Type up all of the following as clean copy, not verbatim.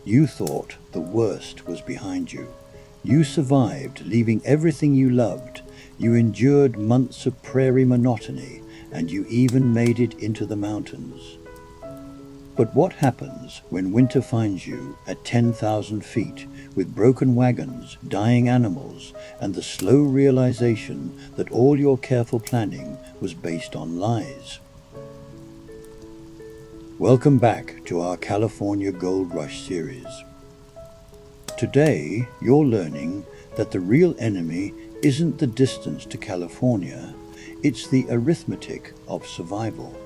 You thought the worst was behind you. You survived, leaving everything you loved. You endured months of prairie monotony, and you even made it into the mountains. But what happens when winter finds you at 10,000 feet with broken wagons, dying animals, and the slow realization that all your careful planning was based on lies? Welcome back to our California Gold Rush series. Today, you're learning that the real enemy isn't the distance to California, it's the arithmetic of survival.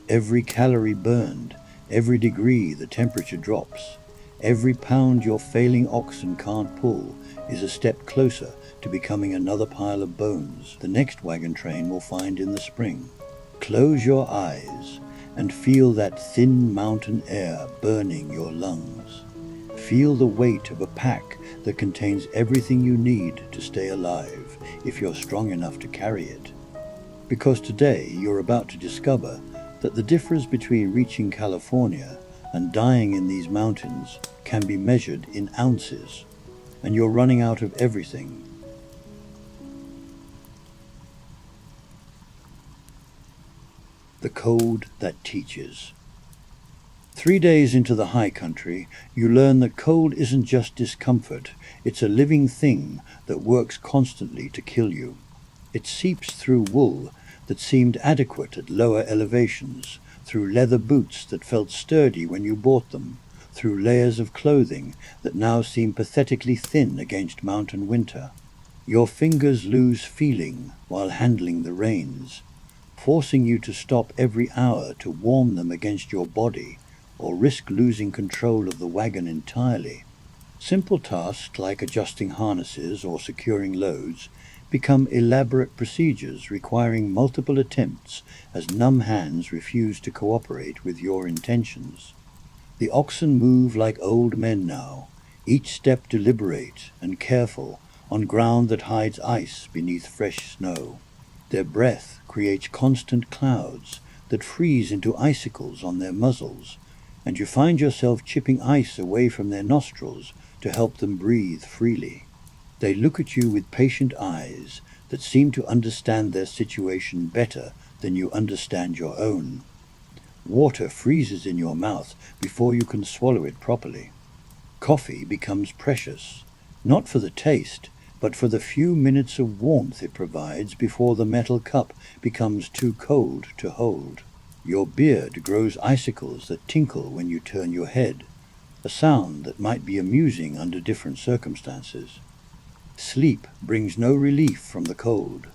Every calorie burned, every degree the temperature drops, every pound your failing oxen can't pull is a step closer to becoming another pile of bones the next wagon train will find in the spring. Close your eyes and feel that thin mountain air burning your lungs. Feel the weight of a pack that contains everything you need to stay alive if you're strong enough to carry it. Because today you're about to discover that the difference between reaching California and dying in these mountains can be measured in ounces, and you're running out of everything. The code that teaches. 3 days into the high country, you learn that cold isn't just discomfort, it's a living thing that works constantly to kill you. It seeps through wool that seemed adequate at lower elevations, through leather boots that felt sturdy when you bought them, through layers of clothing that now seem pathetically thin against mountain winter. Your fingers lose feeling while handling the reins, forcing you to stop every hour to warm them against your body or risk losing control of the wagon entirely. Simple tasks like adjusting harnesses or securing loads become elaborate procedures requiring multiple attempts as numb hands refuse to cooperate with your intentions. The oxen move like old men now, each step deliberate and careful on ground that hides ice beneath fresh snow. Their breath creates constant clouds that freeze into icicles on their muzzles, and you find yourself chipping ice away from their nostrils to help them breathe freely. They look at you with patient eyes that seem to understand their situation better than you understand your own. Water freezes in your mouth before you can swallow it properly. Coffee becomes precious, not for the taste, but for the few minutes of warmth it provides before the metal cup becomes too cold to hold. Your beard grows icicles that tinkle when you turn your head, a sound that might be amusing under different circumstances. Sleep brings no relief from the cold.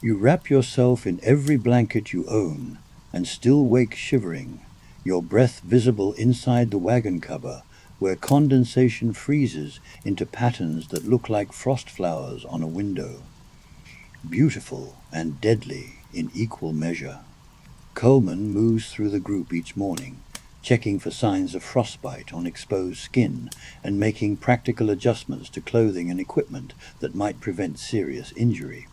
You wrap yourself in every blanket you own and still wake shivering, your breath visible inside the wagon cover where condensation freezes into patterns that look like frost flowers on a window. Beautiful and deadly in equal measure. Coleman moves through the group each morning, checking for signs of frostbite on exposed skin and making practical adjustments to clothing and equipment that might prevent serious injury.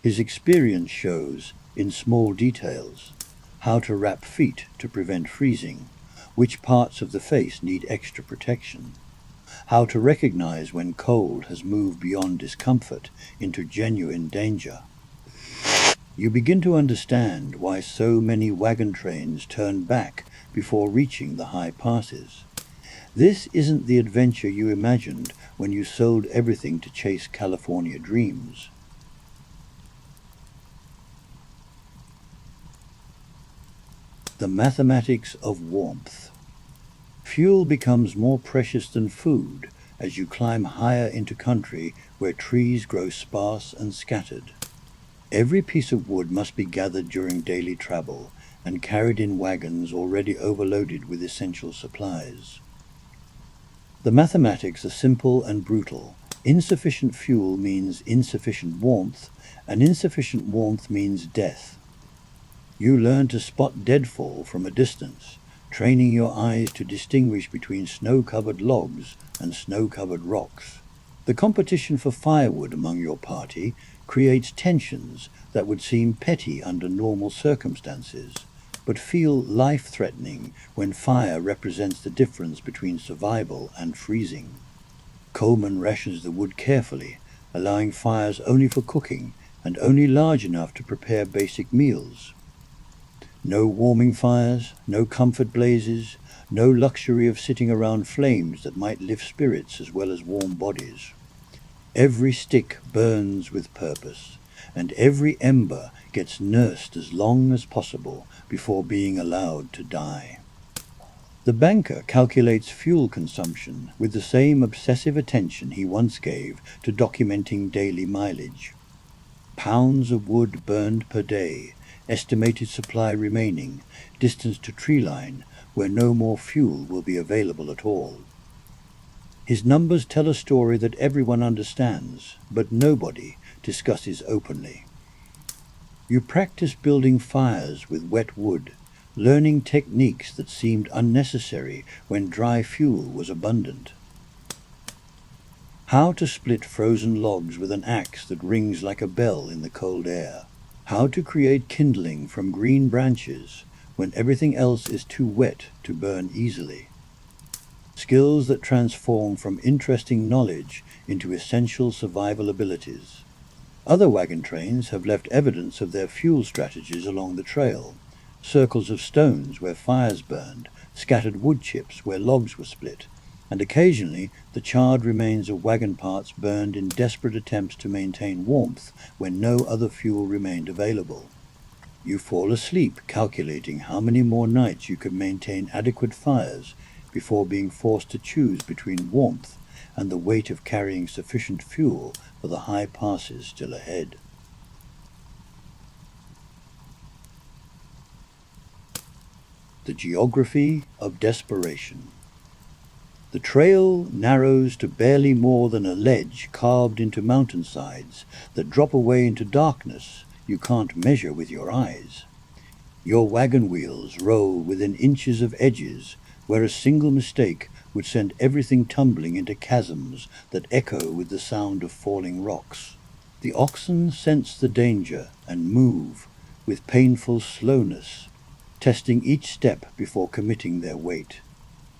His experience shows, in small details, how to wrap feet to prevent freezing, which parts of the face need extra protection, how to recognize when cold has moved beyond discomfort into genuine danger. You begin to understand why so many wagon trains turn back before reaching the high passes. This isn't the adventure you imagined when you sold everything to chase California dreams. The mathematics of warmth. Fuel becomes more precious than food as you climb higher into country where trees grow sparse and scattered. Every piece of wood must be gathered during daily travel and carried in wagons already overloaded with essential supplies. The mathematics are simple and brutal. Insufficient fuel means insufficient warmth, and insufficient warmth means death. You learn to spot deadfall from a distance, training your eyes to distinguish between snow-covered logs and snow-covered rocks. The competition for firewood among your party creates tensions that would seem petty under normal circumstances, but feel life-threatening when fire represents the difference between survival and freezing. Coleman rations the wood carefully, allowing fires only for cooking and only large enough to prepare basic meals. No warming fires, no comfort blazes, no luxury of sitting around flames that might lift spirits as well as warm bodies. Every stick burns with purpose, and every ember gets nursed as long as possible before being allowed to die. The banker calculates fuel consumption with the same obsessive attention he once gave to documenting daily mileage. Pounds of wood burned per day, estimated supply remaining, distance to tree line, where no more fuel will be available at all. His numbers tell a story that everyone understands, but nobody discusses openly. You practice building fires with wet wood, learning techniques that seemed unnecessary when dry fuel was abundant. How to split frozen logs with an axe that rings like a bell in the cold air. How to create kindling from green branches when everything else is too wet to burn easily. Skills that transform from interesting knowledge into essential survival abilities. Other wagon trains have left evidence of their fuel strategies along the trail. Circles of stones where fires burned, scattered wood chips where logs were split, and occasionally the charred remains of wagon parts burned in desperate attempts to maintain warmth when no other fuel remained available. You fall asleep calculating how many more nights you could maintain adequate fires before being forced to choose between warmth and the weight of carrying sufficient fuel for the high passes still ahead. The geography of desperation. The trail narrows to barely more than a ledge carved into mountainsides that drop away into darkness you can't measure with your eyes. Your wagon wheels roll within inches of edges where a single mistake would send everything tumbling into chasms that echo with the sound of falling rocks. The oxen sense the danger and move with painful slowness, testing each step before committing their weight.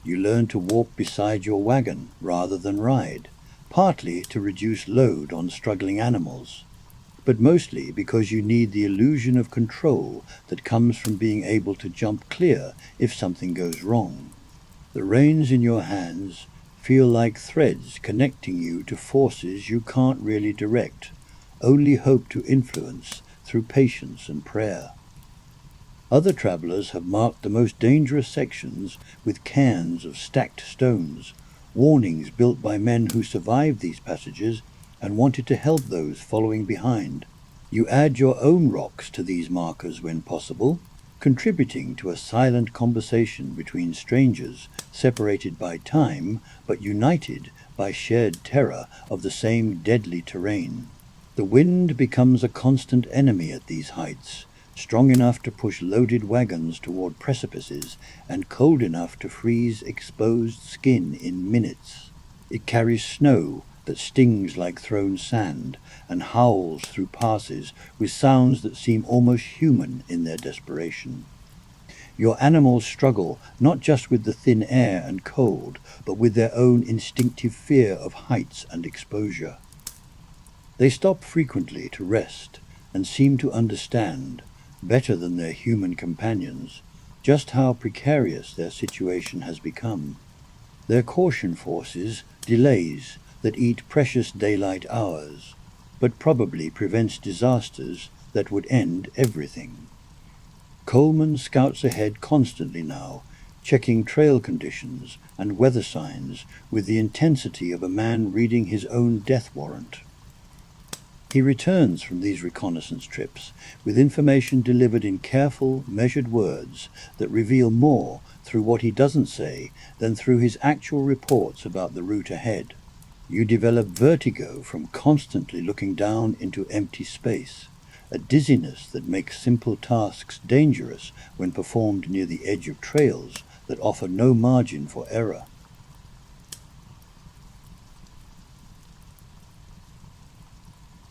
You learn to walk beside your wagon rather than ride, partly to reduce load on struggling animals, but mostly because you need the illusion of control that comes from being able to jump clear if something goes wrong. The reins in your hands feel like threads connecting you to forces you can't really direct, only hope to influence through patience and prayer. Other travelers have marked the most dangerous sections with cairns of stacked stones, warnings built by men who survived these passages and wanted to help those following behind. You add your own rocks to these markers when possible, contributing to a silent conversation between strangers separated by time but united by shared terror of the same deadly terrain. The wind becomes a constant enemy at these heights, strong enough to push loaded wagons toward precipices and cold enough to freeze exposed skin in minutes. It carries snow that stings like thrown sand and howls through passes with sounds that seem almost human in their desperation. Your animals struggle not just with the thin air and cold, but with their own instinctive fear of heights and exposure. They stop frequently to rest and seem to understand, better than their human companions, just how precarious their situation has become. Their caution forces delays that eat precious daylight hours, but probably prevents disasters that would end everything. Coleman scouts ahead constantly now, checking trail conditions and weather signs with the intensity of a man reading his own death warrant. He returns from these reconnaissance trips with information delivered in careful, measured words that reveal more through what he doesn't say than through his actual reports about the route ahead. You develop vertigo from constantly looking down into empty space, a dizziness that makes simple tasks dangerous when performed near the edge of trails that offer no margin for error.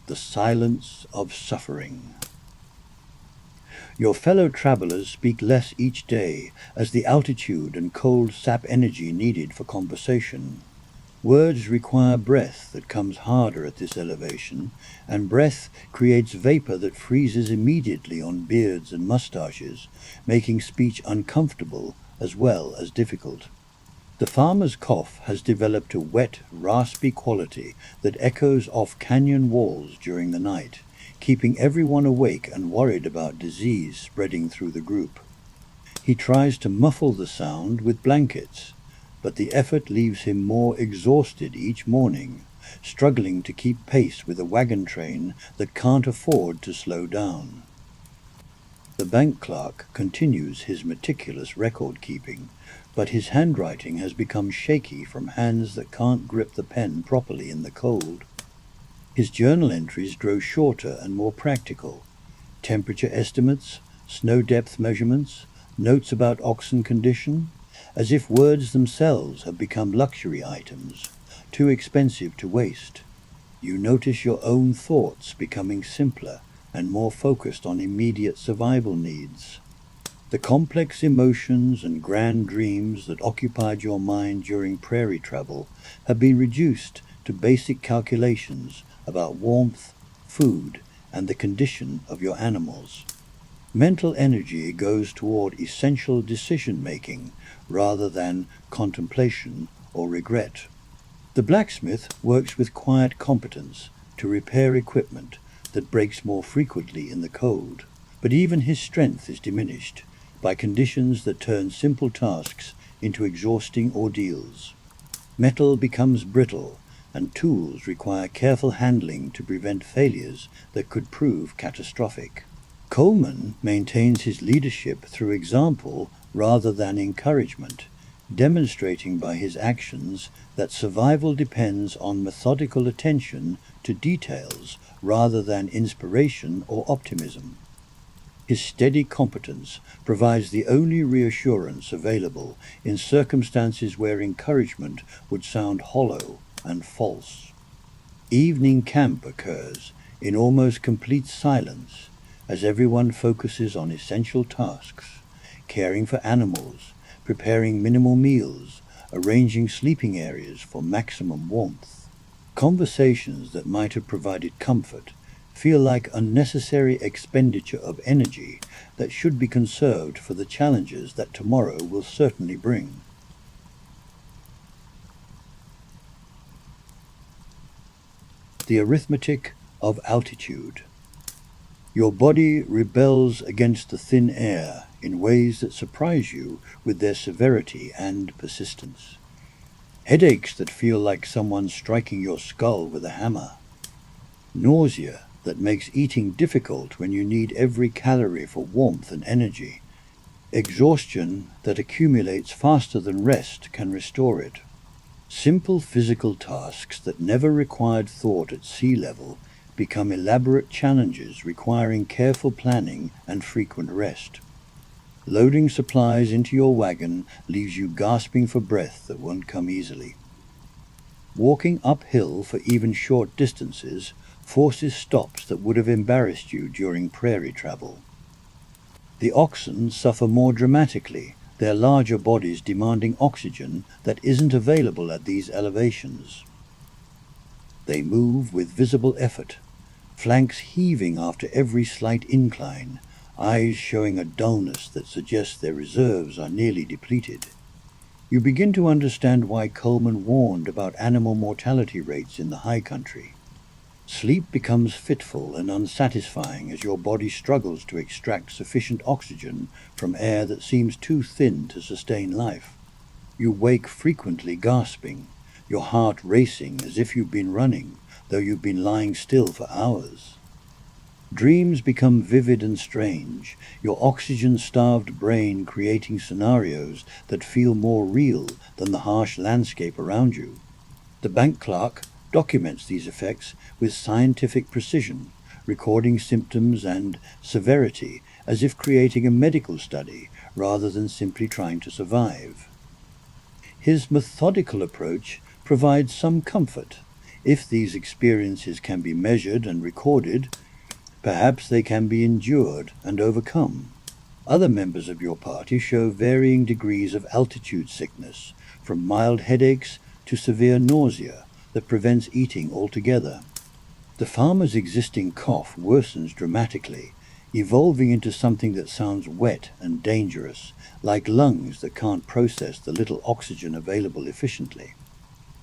The silence of suffering. Your fellow travelers speak less each day as the altitude and cold sap energy needed for conversation. Words require breath that comes harder at this elevation, and breath creates vapor that freezes immediately on beards and mustaches, making speech uncomfortable as well as difficult. The farmer's cough has developed a wet, raspy quality that echoes off canyon walls during the night, keeping everyone awake and worried about disease spreading through the group. He tries to muffle the sound with blankets, but the effort leaves him more exhausted each morning, struggling to keep pace with a wagon train that can't afford to slow down. The bank clerk continues his meticulous record-keeping, but his handwriting has become shaky from hands that can't grip the pen properly in the cold. His journal entries grow shorter and more practical. Temperature estimates, snow depth measurements, notes about oxen condition, as if words themselves have become luxury items, too expensive to waste. You notice your own thoughts becoming simpler and more focused on immediate survival needs. The complex emotions and grand dreams that occupied your mind during prairie travel have been reduced to basic calculations about warmth, food, and the condition of your animals. Mental energy goes toward essential decision-making rather than contemplation or regret. The blacksmith works with quiet competence to repair equipment that breaks more frequently in the cold, but even his strength is diminished by conditions that turn simple tasks into exhausting ordeals. Metal becomes brittle, and tools require careful handling to prevent failures that could prove catastrophic. Coleman maintains his leadership through example rather than encouragement, demonstrating by his actions that survival depends on methodical attention to details rather than inspiration or optimism. His steady competence provides the only reassurance available in circumstances where encouragement would sound hollow and false. Evening camp occurs in almost complete silence as everyone focuses on essential tasks, caring for animals, preparing minimal meals, arranging sleeping areas for maximum warmth. Conversations that might have provided comfort feel like unnecessary expenditure of energy that should be conserved for the challenges that tomorrow will certainly bring. The arithmetic of altitude. Your body rebels against the thin air in ways that surprise you with their severity and persistence. Headaches that feel like someone striking your skull with a hammer. Nausea that makes eating difficult when you need every calorie for warmth and energy. Exhaustion that accumulates faster than rest can restore it. Simple physical tasks that never required thought at sea level become elaborate challenges requiring careful planning and frequent rest. Loading supplies into your wagon leaves you gasping for breath that won't come easily. Walking uphill for even short distances forces stops that would have embarrassed you during prairie travel. The oxen suffer more dramatically, their larger bodies demanding oxygen that isn't available at these elevations. They move with visible effort, flanks heaving after every slight incline, eyes showing a dullness that suggests their reserves are nearly depleted. You begin to understand why Coleman warned about animal mortality rates in the high country. Sleep becomes fitful and unsatisfying as your body struggles to extract sufficient oxygen from air that seems too thin to sustain life. You wake frequently gasping, your heart racing as if you've been running, though you've been lying still for hours. Dreams become vivid and strange, your oxygen-starved brain creating scenarios that feel more real than the harsh landscape around you. The bank clerk documents these effects with scientific precision, recording symptoms and severity as if creating a medical study rather than simply trying to survive. His methodical approach provides some comfort. If these experiences can be measured and recorded, Perhaps they can be endured and overcome. Other members of your party show varying degrees of altitude sickness, from mild headaches to severe nausea that prevents eating altogether. The farmer's existing cough worsens dramatically, evolving into something that sounds wet and dangerous, like lungs that can't process the little oxygen available efficiently.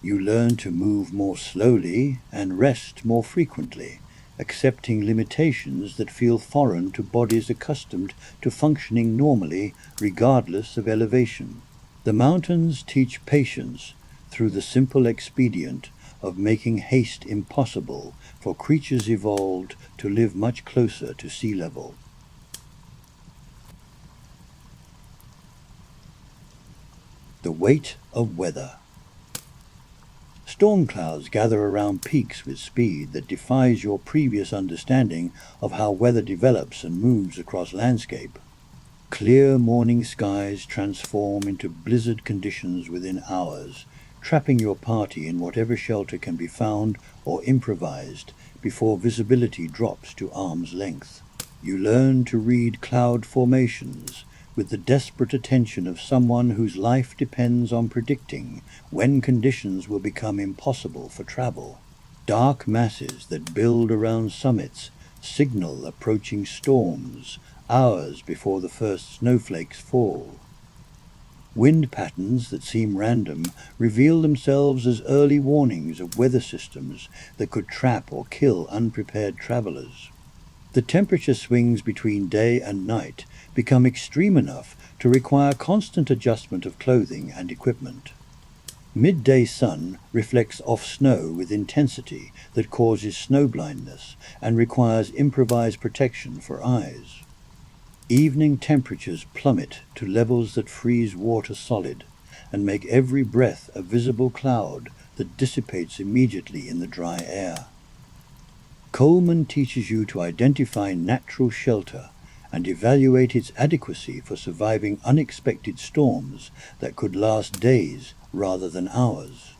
You learn to move more slowly and rest more frequently, accepting limitations that feel foreign to bodies accustomed to functioning normally regardless of elevation. The mountains teach patience through the simple expedient of making haste impossible for creatures evolved to live much closer to sea level. The weight of weather. Storm clouds gather around peaks with speed that defies your previous understanding of how weather develops and moves across landscape. Clear morning skies transform into blizzard conditions within hours, trapping your party in whatever shelter can be found or improvised before visibility drops to arm's length. You learn to read cloud formations with the desperate attention of someone whose life depends on predicting when conditions will become impossible for travel. Dark masses that build around summits signal approaching storms hours before the first snowflakes fall. Wind patterns that seem random reveal themselves as early warnings of weather systems that could trap or kill unprepared travelers. The temperature swings between day and night become extreme enough to require constant adjustment of clothing and equipment. Midday sun reflects off snow with intensity that causes snow blindness and requires improvised protection for eyes. Evening temperatures plummet to levels that freeze water solid and make every breath a visible cloud that dissipates immediately in the dry air. Coleman teaches you to identify natural shelter and evaluate its adequacy for surviving unexpected storms that could last days rather than hours.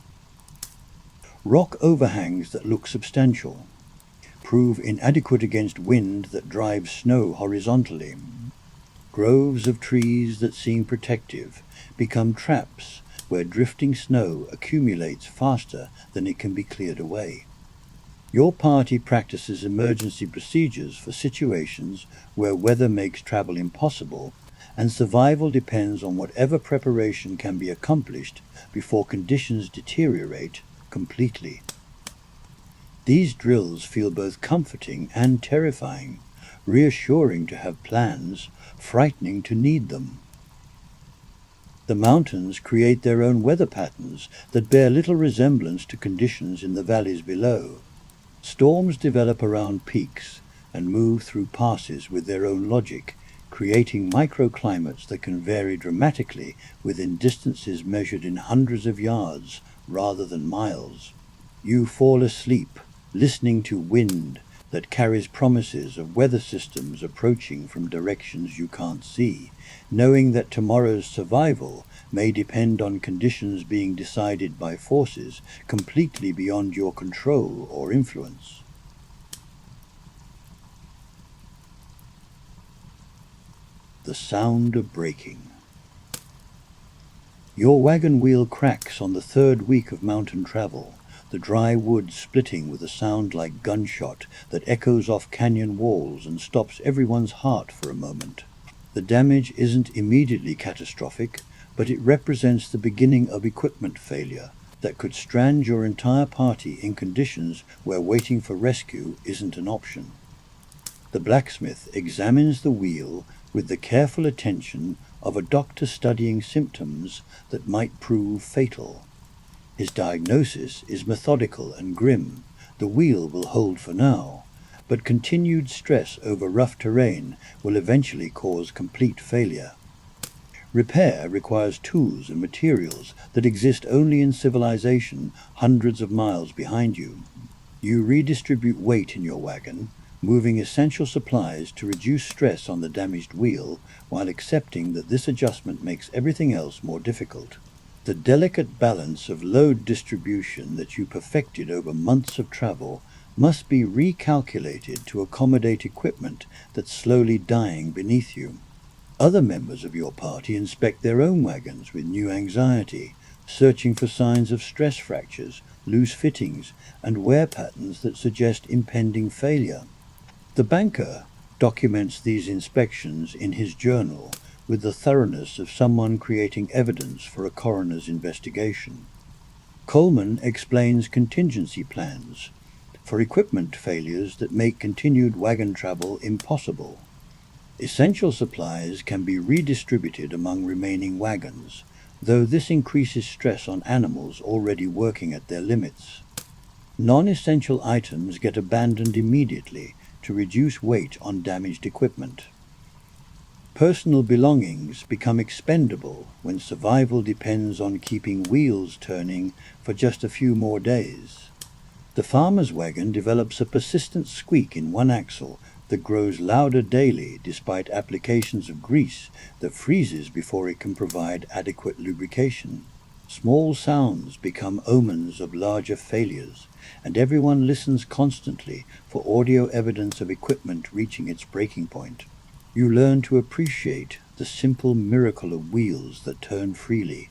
Rock overhangs that look substantial prove inadequate against wind that drives snow horizontally. Groves of trees that seem protective become traps where drifting snow accumulates faster than it can be cleared away. Your party practices emergency procedures for situations where weather makes travel impossible, and survival depends on whatever preparation can be accomplished before conditions deteriorate completely. These drills feel both comforting and terrifying, reassuring to have plans, frightening to need them. The mountains create their own weather patterns that bear little resemblance to conditions in the valleys below. Storms develop around peaks and move through passes with their own logic, creating microclimates that can vary dramatically within distances measured in hundreds of yards rather than miles. You fall asleep, listening to wind that carries promises of weather systems approaching from directions you can't see, knowing that tomorrow's survival may depend on conditions being decided by forces completely beyond your control or influence. The sound of braking. Your wagon wheel cracks on the third week of mountain travel, the dry wood splitting with a sound like gunshot that echoes off canyon walls and stops everyone's heart for a moment. The damage isn't immediately catastrophic, but it represents the beginning of equipment failure that could strand your entire party in conditions where waiting for rescue isn't an option. The blacksmith examines the wheel with the careful attention of a doctor studying symptoms that might prove fatal. His diagnosis is methodical and grim. The wheel will hold for now, but continued stress over rough terrain will eventually cause complete failure. Repair requires tools and materials that exist only in civilization hundreds of miles behind you. You redistribute weight in your wagon, moving essential supplies to reduce stress on the damaged wheel while accepting that this adjustment makes everything else more difficult. The delicate balance of load distribution that you perfected over months of travel must be recalculated to accommodate equipment that's slowly dying beneath you. Other members of your party inspect their own wagons with new anxiety, searching for signs of stress fractures, loose fittings, and wear patterns that suggest impending failure. The banker documents these inspections in his journal with the thoroughness of someone creating evidence for a coroner's investigation. Coleman explains contingency plans for equipment failures that make continued wagon travel impossible. Essential supplies can be redistributed among remaining wagons, though this increases stress on animals already working at their limits. Non-essential items get abandoned immediately to reduce weight on damaged equipment. Personal belongings become expendable when survival depends on keeping wheels turning for just a few more days. The farmer's wagon develops a persistent squeak in one axle that grows louder daily despite applications of grease that freezes before it can provide adequate lubrication. Small sounds become omens of larger failures, and everyone listens constantly for audio evidence of equipment reaching its breaking point. You learn to appreciate the simple miracle of wheels that turn freely,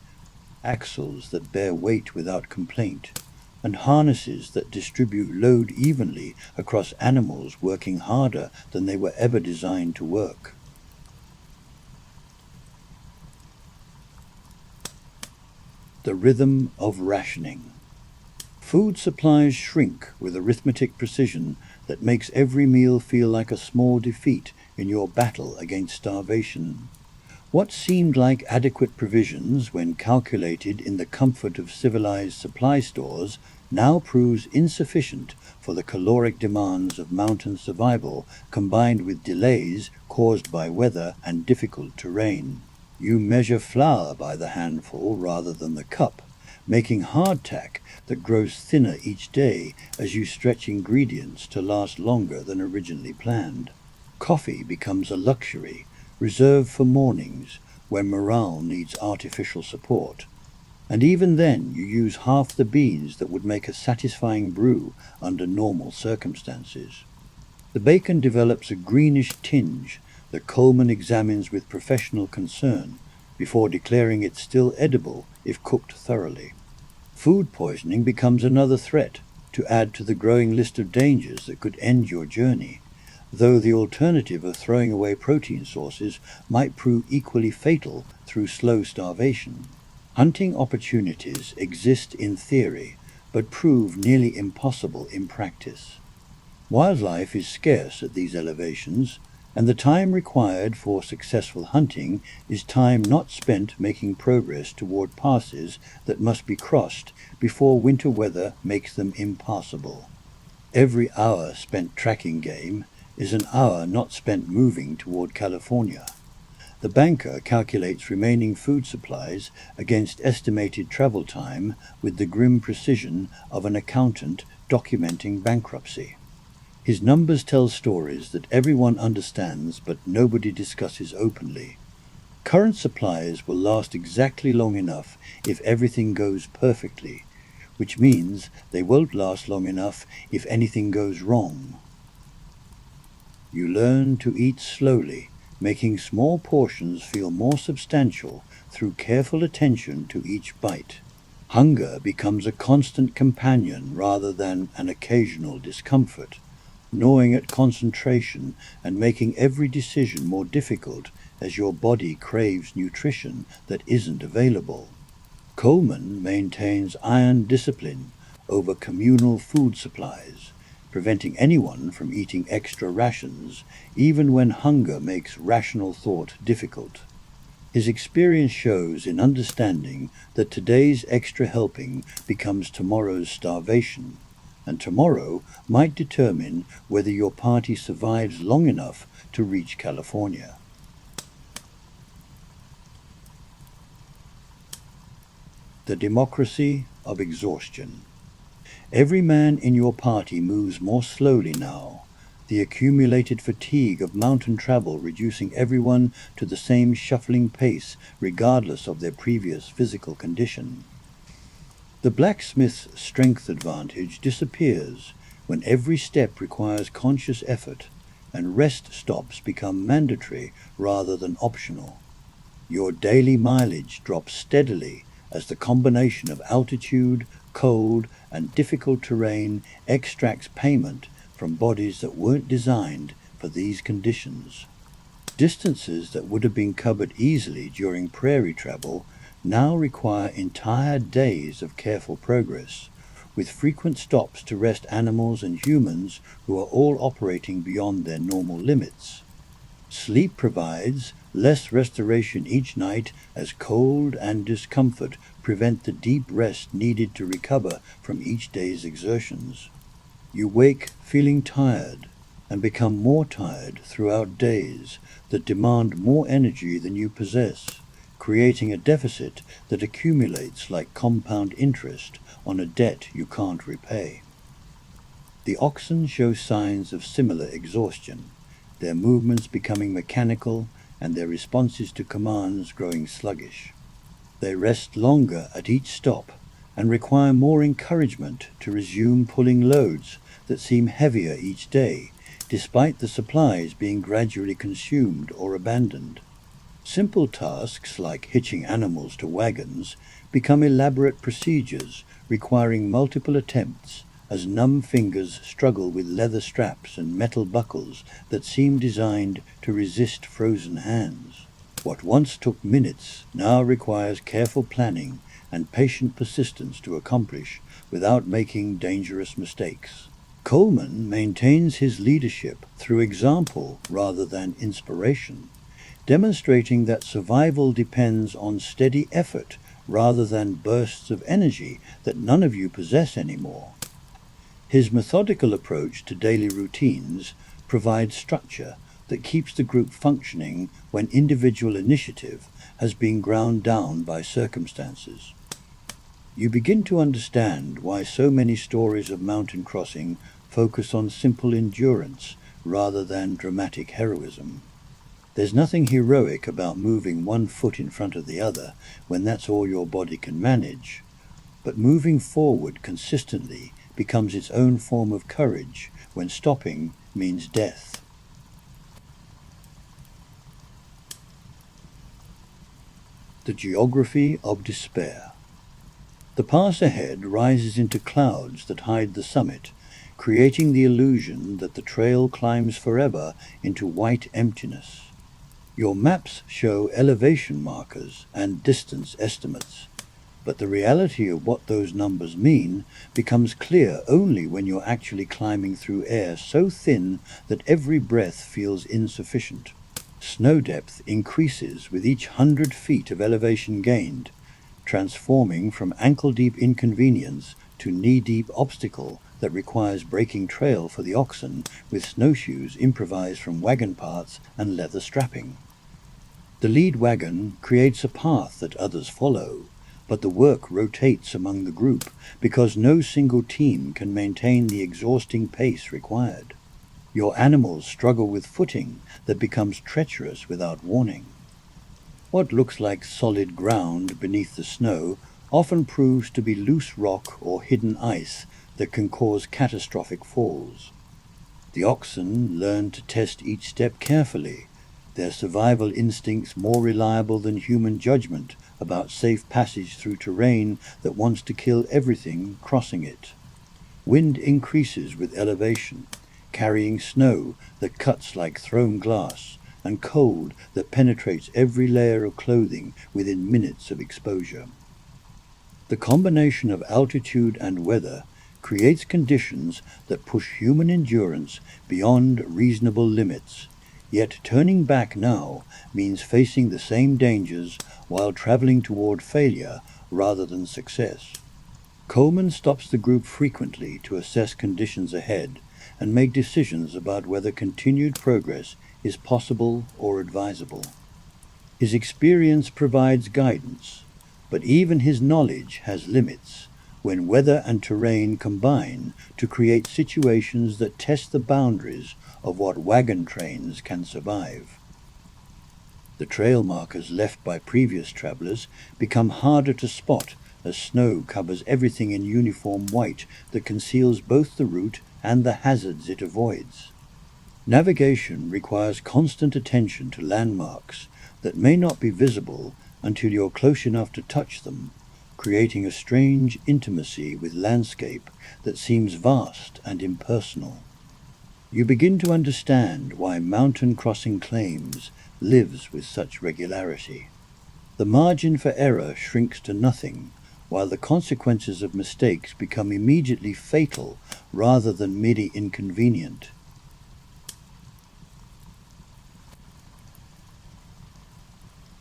axles that bear weight without complaint, and harnesses that distribute load evenly across animals working harder than they were ever designed to work. The rhythm of rationing. Food supplies shrink with arithmetic precision that makes every meal feel like a small defeat in your battle against starvation. What seemed like adequate provisions when calculated in the comfort of civilized supply stores now proves insufficient for the caloric demands of mountain survival, combined with delays caused by weather and difficult terrain. You measure flour by the handful rather than the cup, making hardtack that grows thinner each day as you stretch ingredients to last longer than originally planned. Coffee becomes a luxury, reserved for mornings when morale needs artificial support. And even then you use half the beans that would make a satisfying brew under normal circumstances. The bacon develops a greenish tinge that Coleman examines with professional concern before declaring it still edible if cooked thoroughly. Food poisoning becomes another threat to add to the growing list of dangers that could end your journey, though the alternative of throwing away protein sources might prove equally fatal through slow starvation. Hunting opportunities exist in theory, but prove nearly impossible in practice. Wildlife is scarce at these elevations, and the time required for successful hunting is time not spent making progress toward passes that must be crossed before winter weather makes them impassable. Every hour spent tracking game is an hour not spent moving toward California. The banker calculates remaining food supplies against estimated travel time with the grim precision of an accountant documenting bankruptcy. His numbers tell stories that everyone understands but nobody discusses openly. Current supplies will last exactly long enough if everything goes perfectly, which means they won't last long enough if anything goes wrong. You learn to eat slowly, making small portions feel more substantial through careful attention to each bite. Hunger becomes a constant companion rather than an occasional discomfort, gnawing at concentration and making every decision more difficult as your body craves nutrition that isn't available. Coleman maintains iron discipline over communal food supplies, preventing anyone from eating extra rations, even when hunger makes rational thought difficult. His experience shows in understanding that today's extra helping becomes tomorrow's starvation, and tomorrow might determine whether your party survives long enough to reach California. The democracy of exhaustion. Every man in your party moves more slowly now, the accumulated fatigue of mountain travel reducing everyone to the same shuffling pace regardless of their previous physical condition. The blacksmith's strength advantage disappears when every step requires conscious effort and rest stops become mandatory rather than optional. Your daily mileage drops steadily as the combination of altitude, cold, and difficult terrain extracts payment from bodies that weren't designed for these conditions. Distances that would have been covered easily during prairie travel now require entire days of careful progress, with frequent stops to rest animals and humans who are all operating beyond their normal limits. Sleep provides less restoration each night as cold and discomfort prevent the deep rest needed to recover from each day's exertions. You wake feeling tired and become more tired throughout days that demand more energy than you possess, creating a deficit that accumulates like compound interest on a debt you can't repay. The oxen show signs of similar exhaustion, their movements becoming mechanical and their responses to commands growing sluggish. They rest longer at each stop and require more encouragement to resume pulling loads that seem heavier each day, despite the supplies being gradually consumed or abandoned. Simple tasks like hitching animals to wagons become elaborate procedures requiring multiple attempts as numb fingers struggle with leather straps and metal buckles that seem designed to resist frozen hands. What once took minutes now requires careful planning and patient persistence to accomplish without making dangerous mistakes. Coleman maintains his leadership through example rather than inspiration, demonstrating that survival depends on steady effort rather than bursts of energy that none of you possess anymore. His methodical approach to daily routines provides structure that keeps the group functioning when individual initiative has been ground down by circumstances. You begin to understand why so many stories of mountain crossing focus on simple endurance rather than dramatic heroism. There's nothing heroic about moving one foot in front of the other when that's all your body can manage, but moving forward consistently becomes its own form of courage when stopping means death. The geography of despair. The pass ahead rises into clouds that hide the summit, creating the illusion that the trail climbs forever into white emptiness. Your maps show elevation markers and distance estimates, but the reality of what those numbers mean becomes clear only when you're actually climbing through air so thin that every breath feels insufficient. Snow depth increases with each 100 feet of elevation gained, transforming from ankle-deep inconvenience to knee-deep obstacle that requires breaking trail for the oxen with snowshoes improvised from wagon parts and leather strapping. The lead wagon creates a path that others follow, but the work rotates among the group because no single team can maintain the exhausting pace required. Your animals struggle with footing that becomes treacherous without warning. What looks like solid ground beneath the snow often proves to be loose rock or hidden ice that can cause catastrophic falls. The oxen learn to test each step carefully, their survival instincts more reliable than human judgment about safe passage through terrain that wants to kill everything crossing it. Wind increases with elevation, carrying snow that cuts like thrown glass, and cold that penetrates every layer of clothing within minutes of exposure. The combination of altitude and weather creates conditions that push human endurance beyond reasonable limits, yet turning back now means facing the same dangers while traveling toward failure rather than success. Coleman stops the group frequently to assess conditions ahead and make decisions about whether continued progress is possible or advisable. His experience provides guidance, but even his knowledge has limits when weather and terrain combine to create situations that test the boundaries of what wagon trains can survive. The trail markers left by previous travelers become harder to spot as snow covers everything in uniform white that conceals both the route and the hazards it avoids. Navigation requires constant attention to landmarks that may not be visible until you're close enough to touch them, creating a strange intimacy with landscape that seems vast and impersonal. You begin to understand why mountain crossing claims lives with such regularity. The margin for error shrinks to nothing, while the consequences of mistakes become immediately fatal rather than merely inconvenient.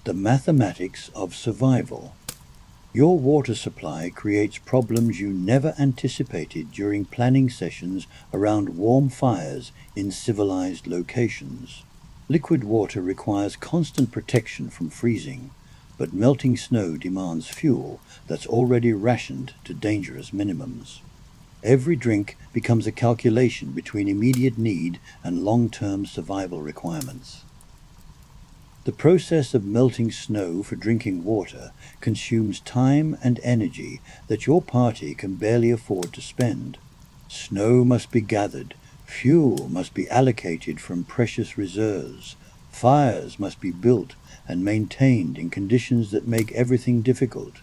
The mathematics of survival. Your water supply creates problems you never anticipated during planning sessions around warm fires in civilized locations. Liquid water requires constant protection from freezing, but melting snow demands fuel that's already rationed to dangerous minimums. Every drink becomes a calculation between immediate need and long-term survival requirements. The process of melting snow for drinking water consumes time and energy that your party can barely afford to spend. Snow must be gathered, fuel must be allocated from precious reserves, fires must be built and maintained in conditions that make everything difficult.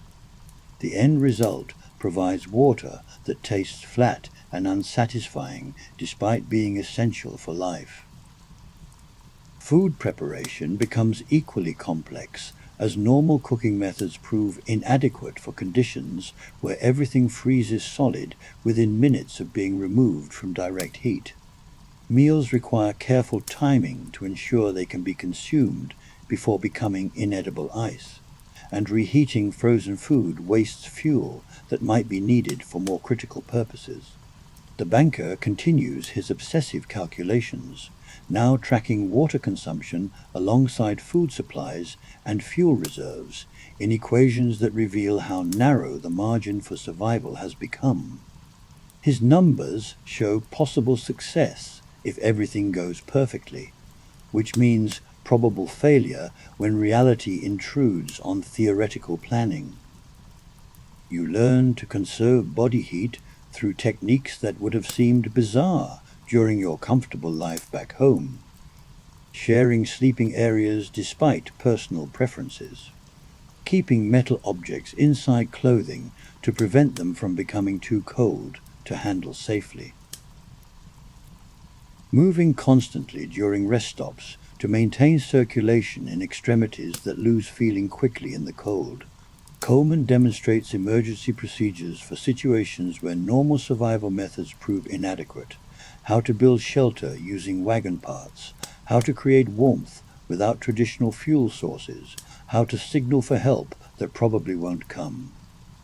The end result provides water that tastes flat and unsatisfying despite being essential for life. Food preparation becomes equally complex as normal cooking methods prove inadequate for conditions where everything freezes solid within minutes of being removed from direct heat. Meals require careful timing to ensure they can be consumed before becoming inedible ice, and reheating frozen food wastes fuel that might be needed for more critical purposes. The banker continues his obsessive calculations, now tracking water consumption alongside food supplies and fuel reserves in equations that reveal how narrow the margin for survival has become. His numbers show possible success if everything goes perfectly, which means probable failure when reality intrudes on theoretical planning. You learn to conserve body heat through techniques that would have seemed bizarre during your comfortable life back home, sharing sleeping areas despite personal preferences, keeping metal objects inside clothing to prevent them from becoming too cold to handle safely, moving constantly during rest stops to maintain circulation in extremities that lose feeling quickly in the cold. Coleman demonstrates emergency procedures for situations where normal survival methods prove inadequate, how to build shelter using wagon parts, how to create warmth without traditional fuel sources, how to signal for help that probably won't come.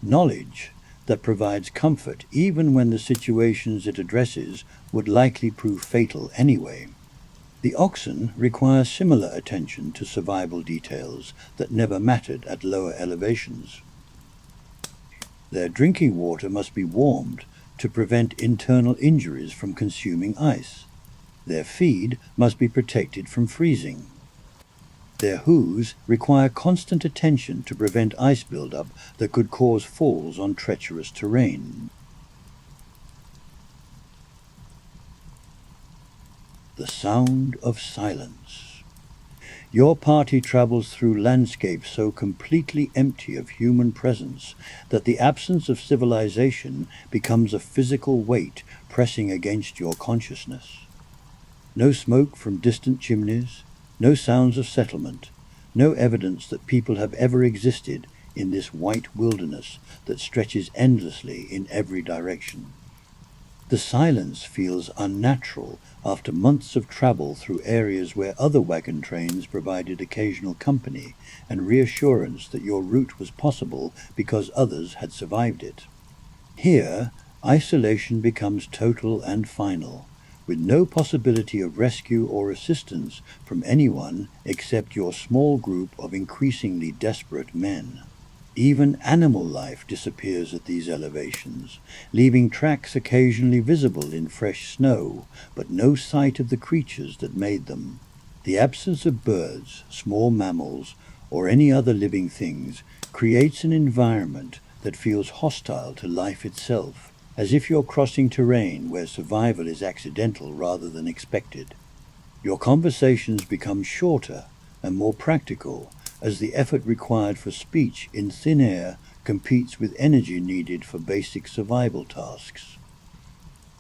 Knowledge that provides comfort even when the situations it addresses would likely prove fatal anyway. The oxen require similar attention to survival details that never mattered at lower elevations. Their drinking water must be warmed to prevent internal injuries from consuming ice. Their feed must be protected from freezing. Their hooves require constant attention to prevent ice buildup that could cause falls on treacherous terrain. The sound of silence. Your party travels through landscapes so completely empty of human presence that the absence of civilization becomes a physical weight pressing against your consciousness. No smoke from distant chimneys, no sounds of settlement, no evidence that people have ever existed in this white wilderness that stretches endlessly in every direction. The silence feels unnatural after months of travel through areas where other wagon trains provided occasional company and reassurance that your route was possible because others had survived it. Here, isolation becomes total and final, with no possibility of rescue or assistance from anyone except your small group of increasingly desperate men. Even animal life disappears at these elevations, leaving tracks occasionally visible in fresh snow, but no sight of the creatures that made them. The absence of birds, small mammals, or any other living things creates an environment that feels hostile to life itself, as if you're crossing terrain where survival is accidental rather than expected. Your conversations become shorter and more practical as the effort required for speech in thin air competes with energy needed for basic survival tasks.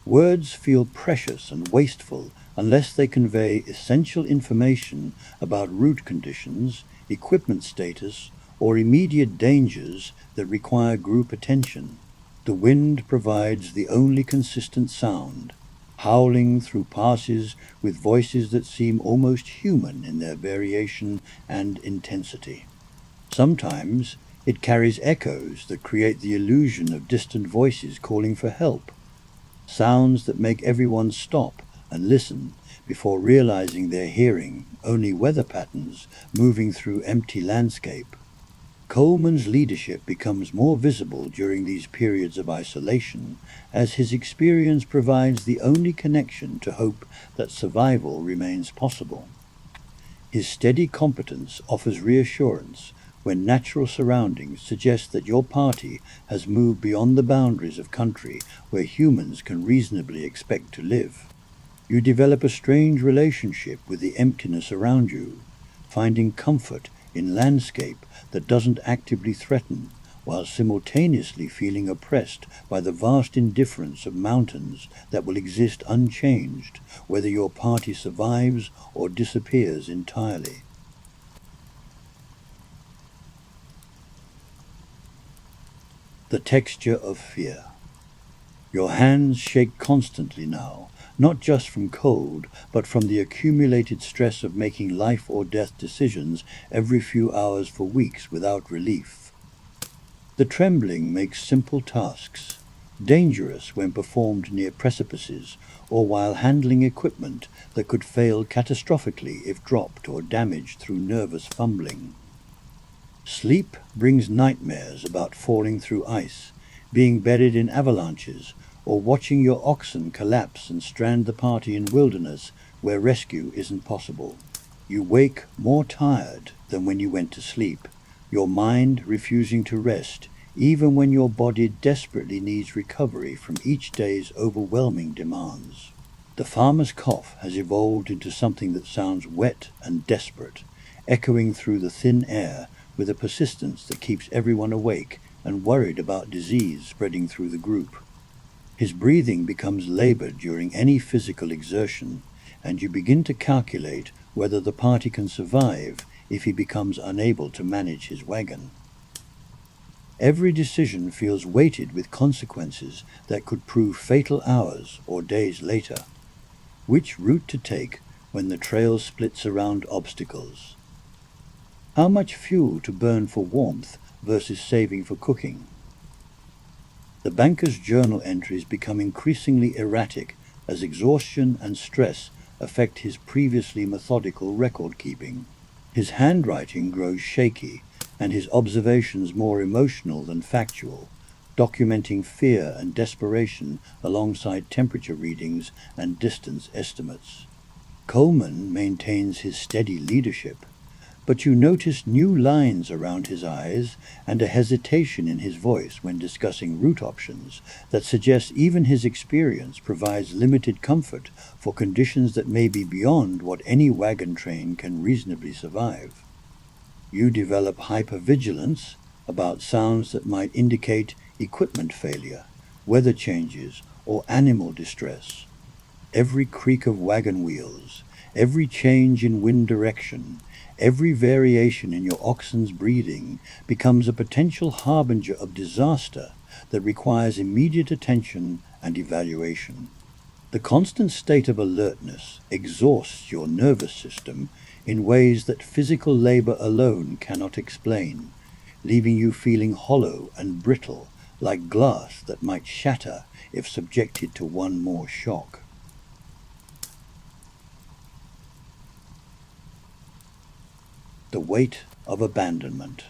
Words feel precious and wasteful unless they convey essential information about route conditions, equipment status, or immediate dangers that require group attention. The wind provides the only consistent sound, howling through passes with voices that seem almost human in their variation and intensity. Sometimes it carries echoes that create the illusion of distant voices calling for help, sounds that make everyone stop and listen before realizing they're hearing only weather patterns moving through empty landscape. Coleman's leadership becomes more visible during these periods of isolation, as his experience provides the only connection to hope that survival remains possible. His steady competence offers reassurance when natural surroundings suggest that your party has moved beyond the boundaries of country where humans can reasonably expect to live. You develop a strange relationship with the emptiness around you, finding comfort in landscape that doesn't actively threaten, while simultaneously feeling oppressed by the vast indifference of mountains that will exist unchanged, whether your party survives or disappears entirely. The texture of fear. Your hands shake constantly now, not just from cold, but from the accumulated stress of making life or death decisions every few hours for weeks without relief. The trembling makes simple tasks dangerous when performed near precipices or while handling equipment that could fail catastrophically if dropped or damaged through nervous fumbling. Sleep brings nightmares about falling through ice, being buried in avalanches, or watching your oxen collapse and strand the party in wilderness where rescue isn't possible. You wake more tired than when you went to sleep, your mind refusing to rest, even when your body desperately needs recovery from each day's overwhelming demands. The farmer's cough has evolved into something that sounds wet and desperate, echoing through the thin air with a persistence that keeps everyone awake and worried about disease spreading through the group. His breathing becomes labored during any physical exertion, and you begin to calculate whether the party can survive if he becomes unable to manage his wagon. Every decision feels weighted with consequences that could prove fatal hours or days later. Which route to take when the trail splits around obstacles? How much fuel to burn for warmth versus saving for cooking? The banker's journal entries become increasingly erratic as exhaustion and stress affect his previously methodical record-keeping. His handwriting grows shaky and his observations more emotional than factual, documenting fear and desperation alongside temperature readings and distance estimates. Coleman maintains his steady leadership, but you notice new lines around his eyes and a hesitation in his voice when discussing route options that suggests even his experience provides limited comfort for conditions that may be beyond what any wagon train can reasonably survive. You develop hypervigilance about sounds that might indicate equipment failure, weather changes, or animal distress. Every creak of wagon wheels, every change in wind direction, every variation in your oxen's breathing becomes a potential harbinger of disaster that requires immediate attention and evaluation. The constant state of alertness exhausts your nervous system in ways that physical labor alone cannot explain, leaving you feeling hollow and brittle, like glass that might shatter if subjected to one more shock. The weight of abandonment.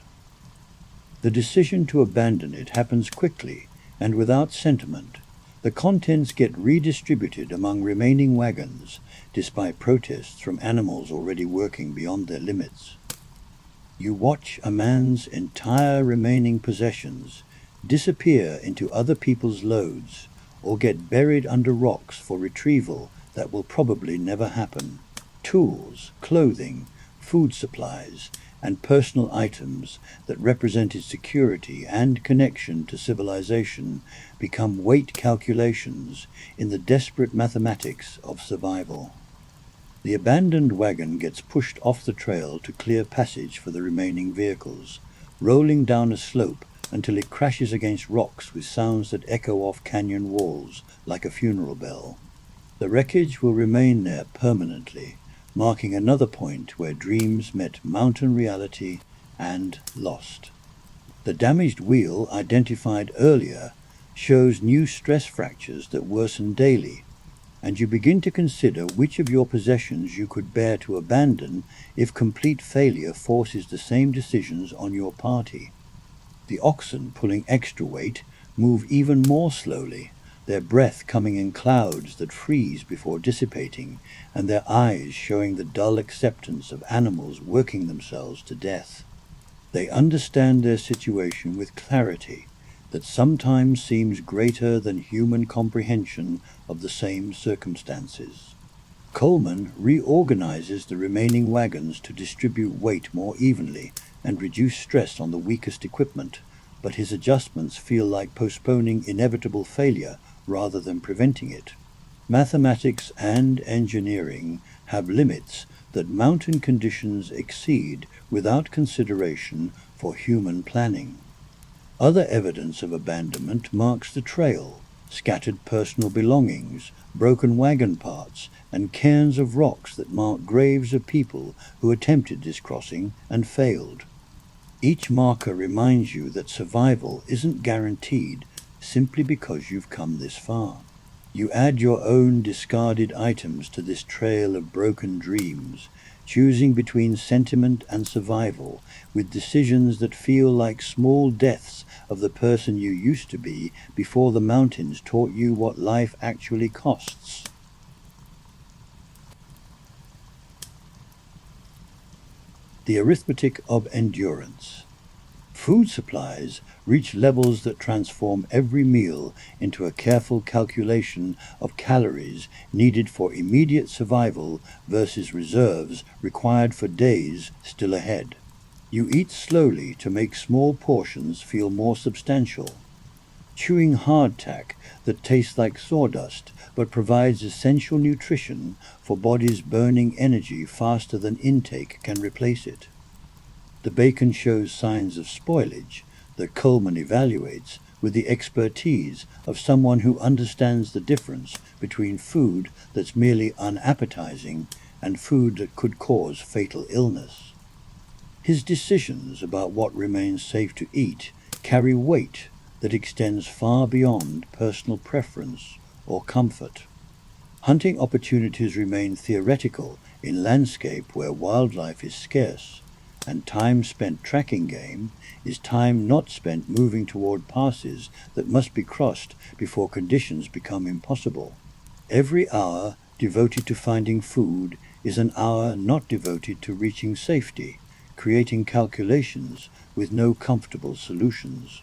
The decision to abandon it happens quickly and without sentiment. The contents get redistributed among remaining wagons, despite protests from animals already working beyond their limits. You watch a man's entire remaining possessions disappear into other people's loads, or get buried under rocks for retrieval that will probably never happen. Tools, clothing, food supplies, and personal items that represented security and connection to civilization become weight calculations in the desperate mathematics of survival. The abandoned wagon gets pushed off the trail to clear passage for the remaining vehicles, rolling down a slope until it crashes against rocks with sounds that echo off canyon walls like a funeral bell. The wreckage will remain there permanently, marking another point where dreams met mountain reality and lost. The damaged wheel identified earlier shows new stress fractures that worsen daily, and you begin to consider which of your possessions you could bear to abandon if complete failure forces the same decisions on your party. The oxen, pulling extra weight, move even more slowly, their breath coming in clouds that freeze before dissipating, and their eyes showing the dull acceptance of animals working themselves to death. They understand their situation with clarity that sometimes seems greater than human comprehension of the same circumstances. Coleman reorganizes the remaining wagons to distribute weight more evenly and reduce stress on the weakest equipment, but his adjustments feel like postponing inevitable failure rather than preventing it. Mathematics and engineering have limits that mountain conditions exceed without consideration for human planning. Other evidence of abandonment marks the trail: scattered personal belongings, broken wagon parts, and cairns of rocks that mark graves of people who attempted this crossing and failed. Each marker reminds you that survival isn't guaranteed simply because you've come this far. You add your own discarded items to this trail of broken dreams, choosing between sentiment and survival, with decisions that feel like small deaths of the person you used to be before the mountains taught you what life actually costs. The arithmetic of endurance. Food supplies reach levels that transform every meal into a careful calculation of calories needed for immediate survival versus reserves required for days still ahead. You eat slowly to make small portions feel more substantial, chewing hardtack that tastes like sawdust but provides essential nutrition for bodies burning energy faster than intake can replace it. The bacon shows signs of spoilage that Coleman evaluates with the expertise of someone who understands the difference between food that's merely unappetizing and food that could cause fatal illness. His decisions about what remains safe to eat carry weight that extends far beyond personal preference or comfort. Hunting opportunities remain theoretical in landscape where wildlife is scarce, and time spent tracking game is time not spent moving toward passes that must be crossed before conditions become impossible. Every hour devoted to finding food is an hour not devoted to reaching safety, creating calculations with no comfortable solutions.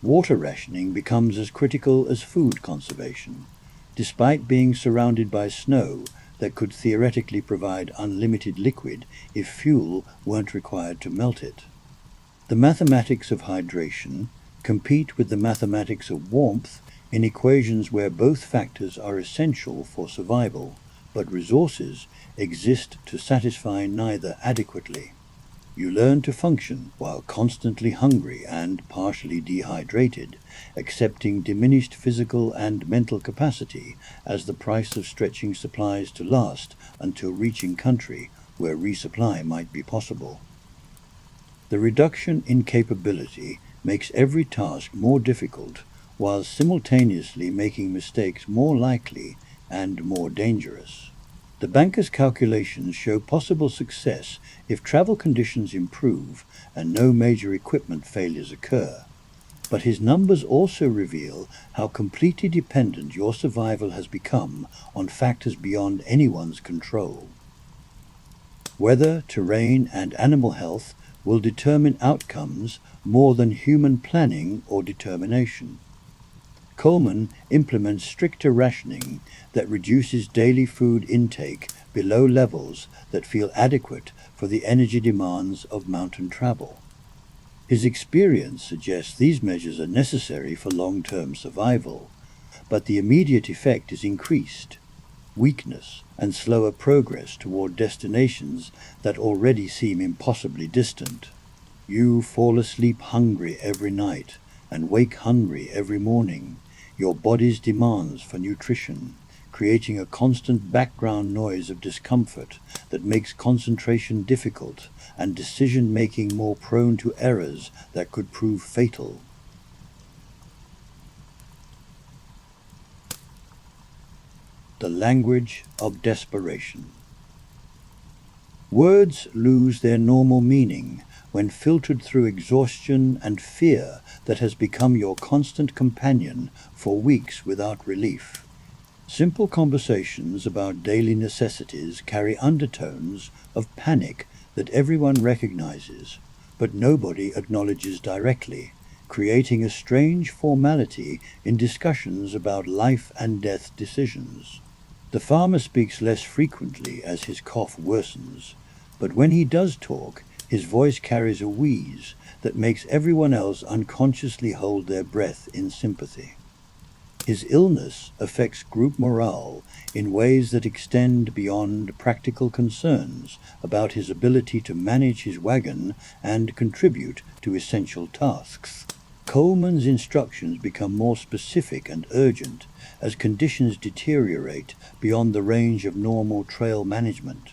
Water rationing becomes as critical as food conservation. Despite being surrounded by snow that could theoretically provide unlimited liquid if fuel weren't required to melt it. The mathematics of hydration compete with the mathematics of warmth in equations where both factors are essential for survival, but resources exist to satisfy neither adequately. You learn to function while constantly hungry and partially dehydrated, accepting diminished physical and mental capacity as the price of stretching supplies to last until reaching country where resupply might be possible. The reduction in capability makes every task more difficult, while simultaneously making mistakes more likely and more dangerous. The banker's calculations show possible success if travel conditions improve and no major equipment failures occur, but his numbers also reveal how completely dependent your survival has become on factors beyond anyone's control. Weather, terrain, and animal health will determine outcomes more than human planning or determination. Coleman implements stricter rationing that reduces daily food intake below levels that feel adequate for the energy demands of mountain travel. His experience suggests these measures are necessary for long-term survival, but the immediate effect is increased weakness and slower progress toward destinations that already seem impossibly distant. You fall asleep hungry every night and wake hungry every morning, your body's demands for nutrition, creating a constant background noise of discomfort that makes concentration difficult and decision-making more prone to errors that could prove fatal. The language of desperation. Words lose their normal meaning when filtered through exhaustion and fear that has become your constant companion for weeks without relief. Simple conversations about daily necessities carry undertones of panic that everyone recognizes, but nobody acknowledges directly, creating a strange formality in discussions about life and death decisions. The farmer speaks less frequently as his cough worsens, but when he does talk, his voice carries a wheeze that makes everyone else unconsciously hold their breath in sympathy. His illness affects group morale in ways that extend beyond practical concerns about his ability to manage his wagon and contribute to essential tasks. Coleman's instructions become more specific and urgent as conditions deteriorate beyond the range of normal trail management.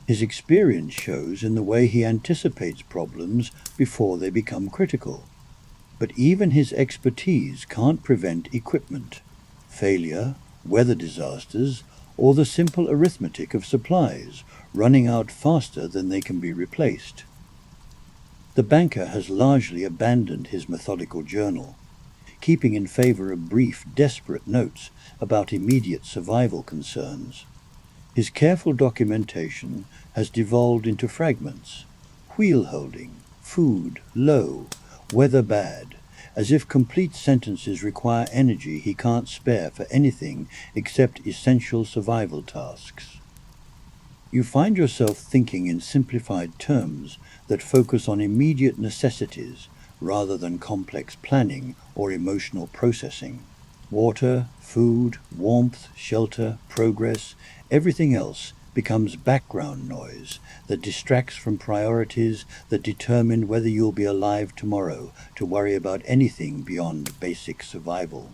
His experience shows in the way he anticipates problems before they become critical. But even his expertise can't prevent equipment, failure, weather disasters, or the simple arithmetic of supplies running out faster than they can be replaced. The banker has largely abandoned his methodical journal, keeping in favor of brief, desperate notes about immediate survival concerns. His careful documentation has devolved into fragments: wheel holding, food low, weather bad, as if complete sentences require energy he can't spare for anything except essential survival tasks. You find yourself thinking in simplified terms that focus on immediate necessities rather than complex planning or emotional processing. Water, food, warmth, shelter, progress, everything else becomes background noise that distracts from priorities that determine whether you'll be alive tomorrow to worry about anything beyond basic survival.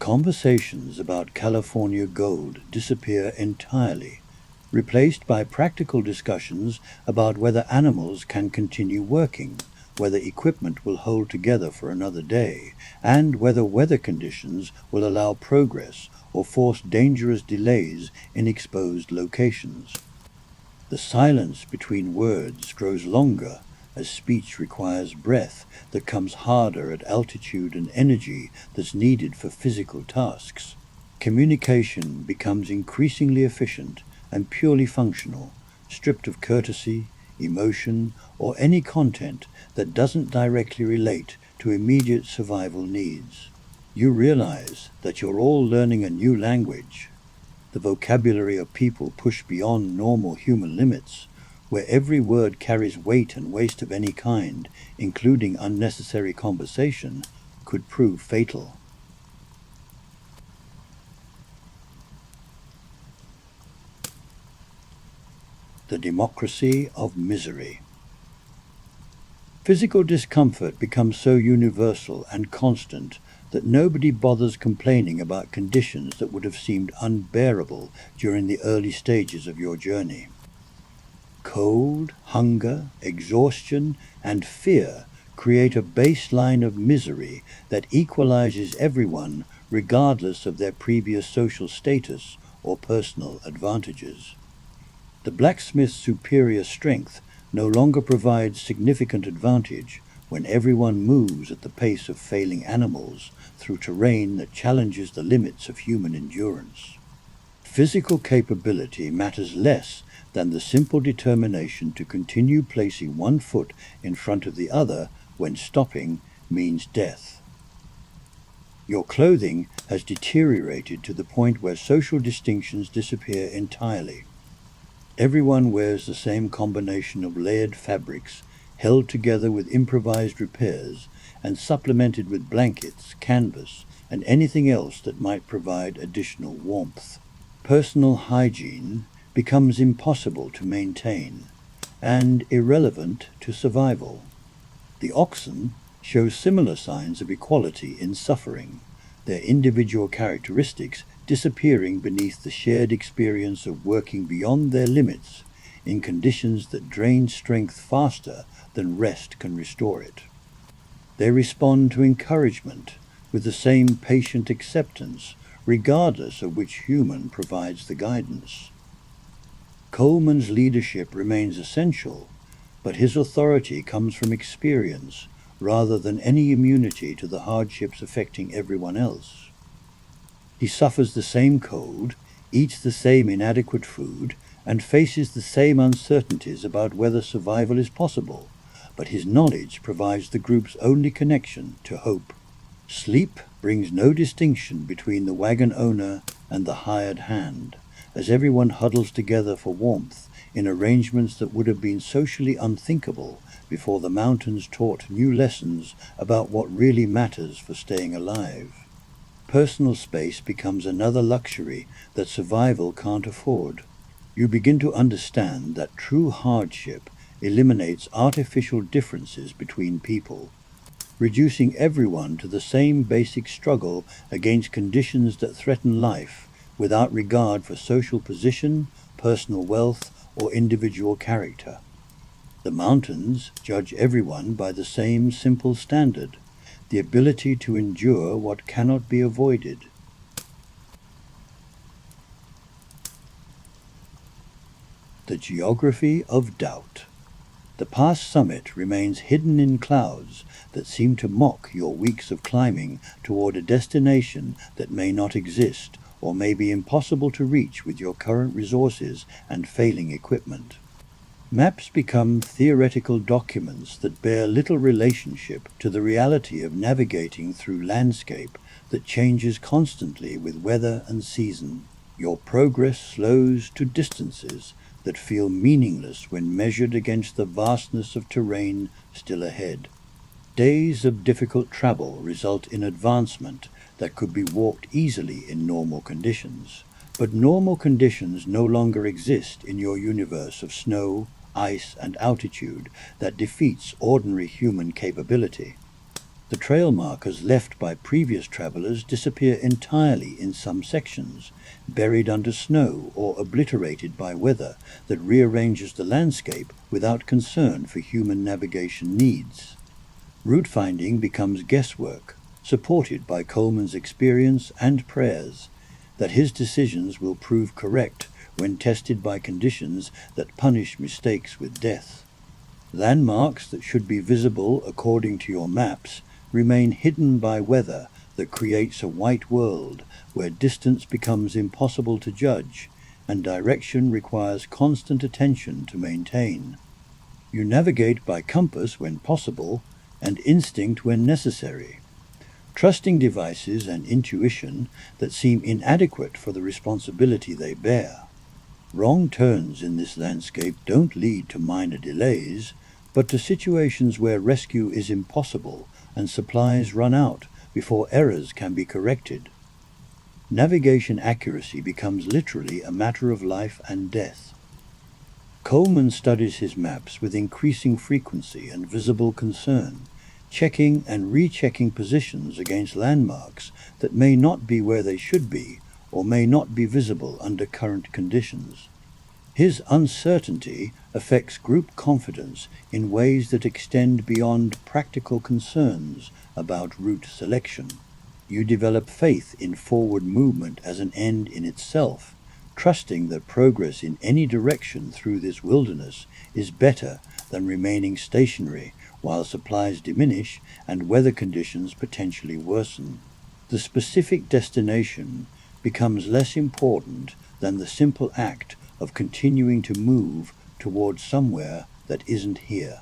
Conversations about California gold disappear entirely, replaced by practical discussions about whether animals can continue working, whether equipment will hold together for another day, and whether weather conditions will allow progress or force dangerous delays in exposed locations. The silence between words grows longer as speech requires breath that comes harder at altitude and energy that's needed for physical tasks. Communication becomes increasingly efficient and purely functional, stripped of courtesy, emotion, or any content that doesn't directly relate to immediate survival needs. You realize that you're all learning a new language, the vocabulary of people pushed beyond normal human limits, where every word carries weight and waste of any kind, including unnecessary conversation, could prove fatal. The democracy of misery. Physical discomfort becomes so universal and constant that nobody bothers complaining about conditions that would have seemed unbearable during the early stages of your journey. Cold, hunger, exhaustion, and fear create a baseline of misery that equalizes everyone regardless of their previous social status or personal advantages. The blacksmith's superior strength no longer provides significant advantage when everyone moves at the pace of failing animals through terrain that challenges the limits of human endurance. Physical capability matters less than the simple determination to continue placing one foot in front of the other when stopping means death. Your clothing has deteriorated to the point where social distinctions disappear entirely. Everyone wears the same combination of layered fabrics, held together with improvised repairs, and supplemented with blankets, canvas, and anything else that might provide additional warmth. Personal hygiene becomes impossible to maintain and irrelevant to survival. The oxen show similar signs of equality in suffering, their individual characteristics disappearing beneath the shared experience of working beyond their limits in conditions that drain strength faster than rest can restore it. They respond to encouragement with the same patient acceptance, regardless of which human provides the guidance. Coleman's leadership remains essential, but his authority comes from experience rather than any immunity to the hardships affecting everyone else. He suffers the same cold, eats the same inadequate food, and faces the same uncertainties about whether survival is possible, but his knowledge provides the group's only connection to hope. Sleep brings no distinction between the wagon owner and the hired hand, as everyone huddles together for warmth in arrangements that would have been socially unthinkable before the mountains taught new lessons about what really matters for staying alive. Personal space becomes another luxury that survival can't afford. You begin to understand that true hardship eliminates artificial differences between people, reducing everyone to the same basic struggle against conditions that threaten life without regard for social position, personal wealth, or individual character. The mountains judge everyone by the same simple standard, the ability to endure what cannot be avoided. The geography of doubt. The pass summit remains hidden in clouds that seem to mock your weeks of climbing toward a destination that may not exist or may be impossible to reach with your current resources and failing equipment. Maps become theoretical documents that bear little relationship to the reality of navigating through landscape that changes constantly with weather and season. Your progress slows to distances that feel meaningless when measured against the vastness of terrain still ahead. Days of difficult travel result in advancement that could be walked easily in normal conditions, but normal conditions no longer exist in your universe of snow, ice, and altitude that defeats ordinary human capability. The trail markers left by previous travelers disappear entirely in some sections, buried under snow or obliterated by weather that rearranges the landscape without concern for human navigation needs. Route finding becomes guesswork, supported by Coleman's experience and prayers that his decisions will prove correct when tested by conditions that punish mistakes with death. Landmarks that should be visible according to your maps remain hidden by weather that creates a white world where distance becomes impossible to judge and direction requires constant attention to maintain. You navigate by compass when possible and instinct when necessary, trusting devices and intuition that seem inadequate for the responsibility they bear. Wrong turns in this landscape don't lead to minor delays, but to situations where rescue is impossible and supplies run out before errors can be corrected. Navigation accuracy becomes literally a matter of life and death. Coleman studies his maps with increasing frequency and visible concern, checking and rechecking positions against landmarks that may not be where they should be or may not be visible under current conditions. His uncertainty affects group confidence in ways that extend beyond practical concerns about route selection. You develop faith in forward movement as an end in itself, trusting that progress in any direction through this wilderness is better than remaining stationary while supplies diminish and weather conditions potentially worsen. The specific destination becomes less important than the simple act of continuing to move towards somewhere that isn't here.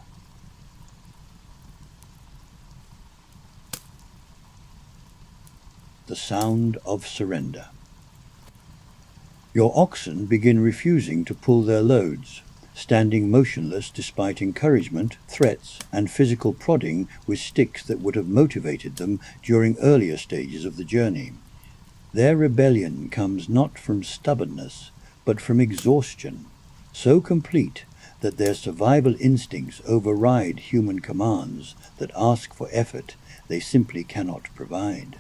the sound of surrender. Your oxen begin refusing to pull their loads, standing motionless despite encouragement, threats, and physical prodding with sticks that would have motivated them during earlier stages of the journey. Their rebellion comes not from stubbornness, but from exhaustion, so complete that their survival instincts override human commands that ask for effort they simply cannot provide.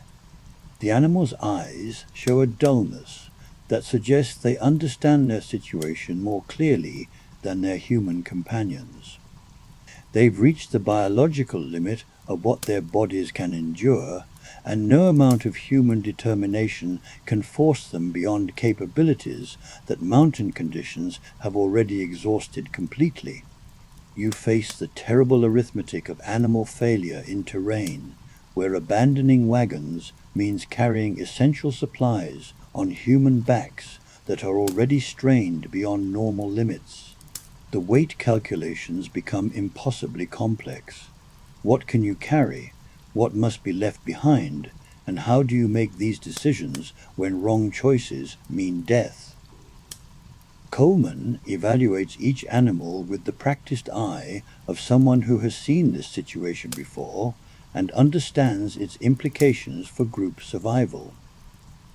The animal's eyes show a dullness that suggests they understand their situation more clearly than their human companions. They've reached the biological limit of what their bodies can endure, and no amount of human determination can force them beyond capabilities that mountain conditions have already exhausted completely. You face the terrible arithmetic of animal failure in terrain, where abandoning wagons means carrying essential supplies on human backs that are already strained beyond normal limits. The weight calculations become impossibly complex. What can you carry? What must be left behind? And how do you make these decisions when wrong choices mean death? Coleman evaluates each animal with the practiced eye of someone who has seen this situation before and understands its implications for group survival.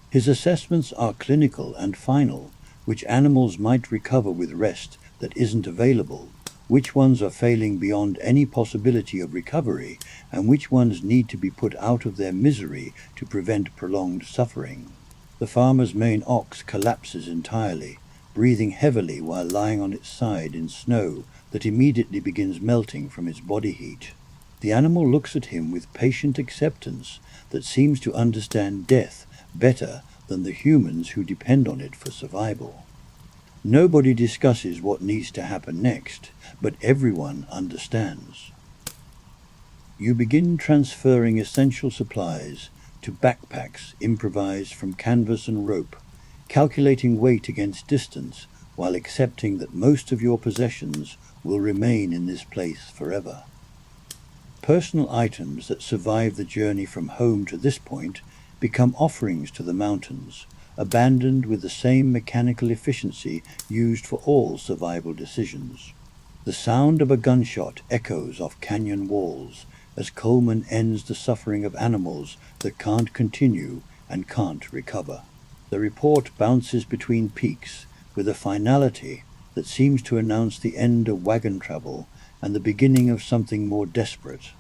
His assessments are clinical and final: which animals might recover with rest that isn't available, which ones are failing beyond any possibility of recovery, and which ones need to be put out of their misery to prevent prolonged suffering. The farmer's main ox collapses entirely, breathing heavily while lying on its side in snow that immediately begins melting from its body heat. The animal looks at him with patient acceptance that seems to understand death better than the humans who depend on it for survival. Nobody discusses what needs to happen next, but everyone understands. You begin transferring essential supplies to backpacks improvised from canvas and rope, calculating weight against distance while accepting that most of your possessions will remain in this place forever. Personal items that survive the journey from home to this point become offerings to the mountains, abandoned with the same mechanical efficiency used for all survival decisions. The sound of a gunshot echoes off canyon walls as Coleman ends the suffering of animals that can't continue and can't recover. The report bounces between peaks with a finality that seems to announce the end of wagon travel and the beginning of something more desperate.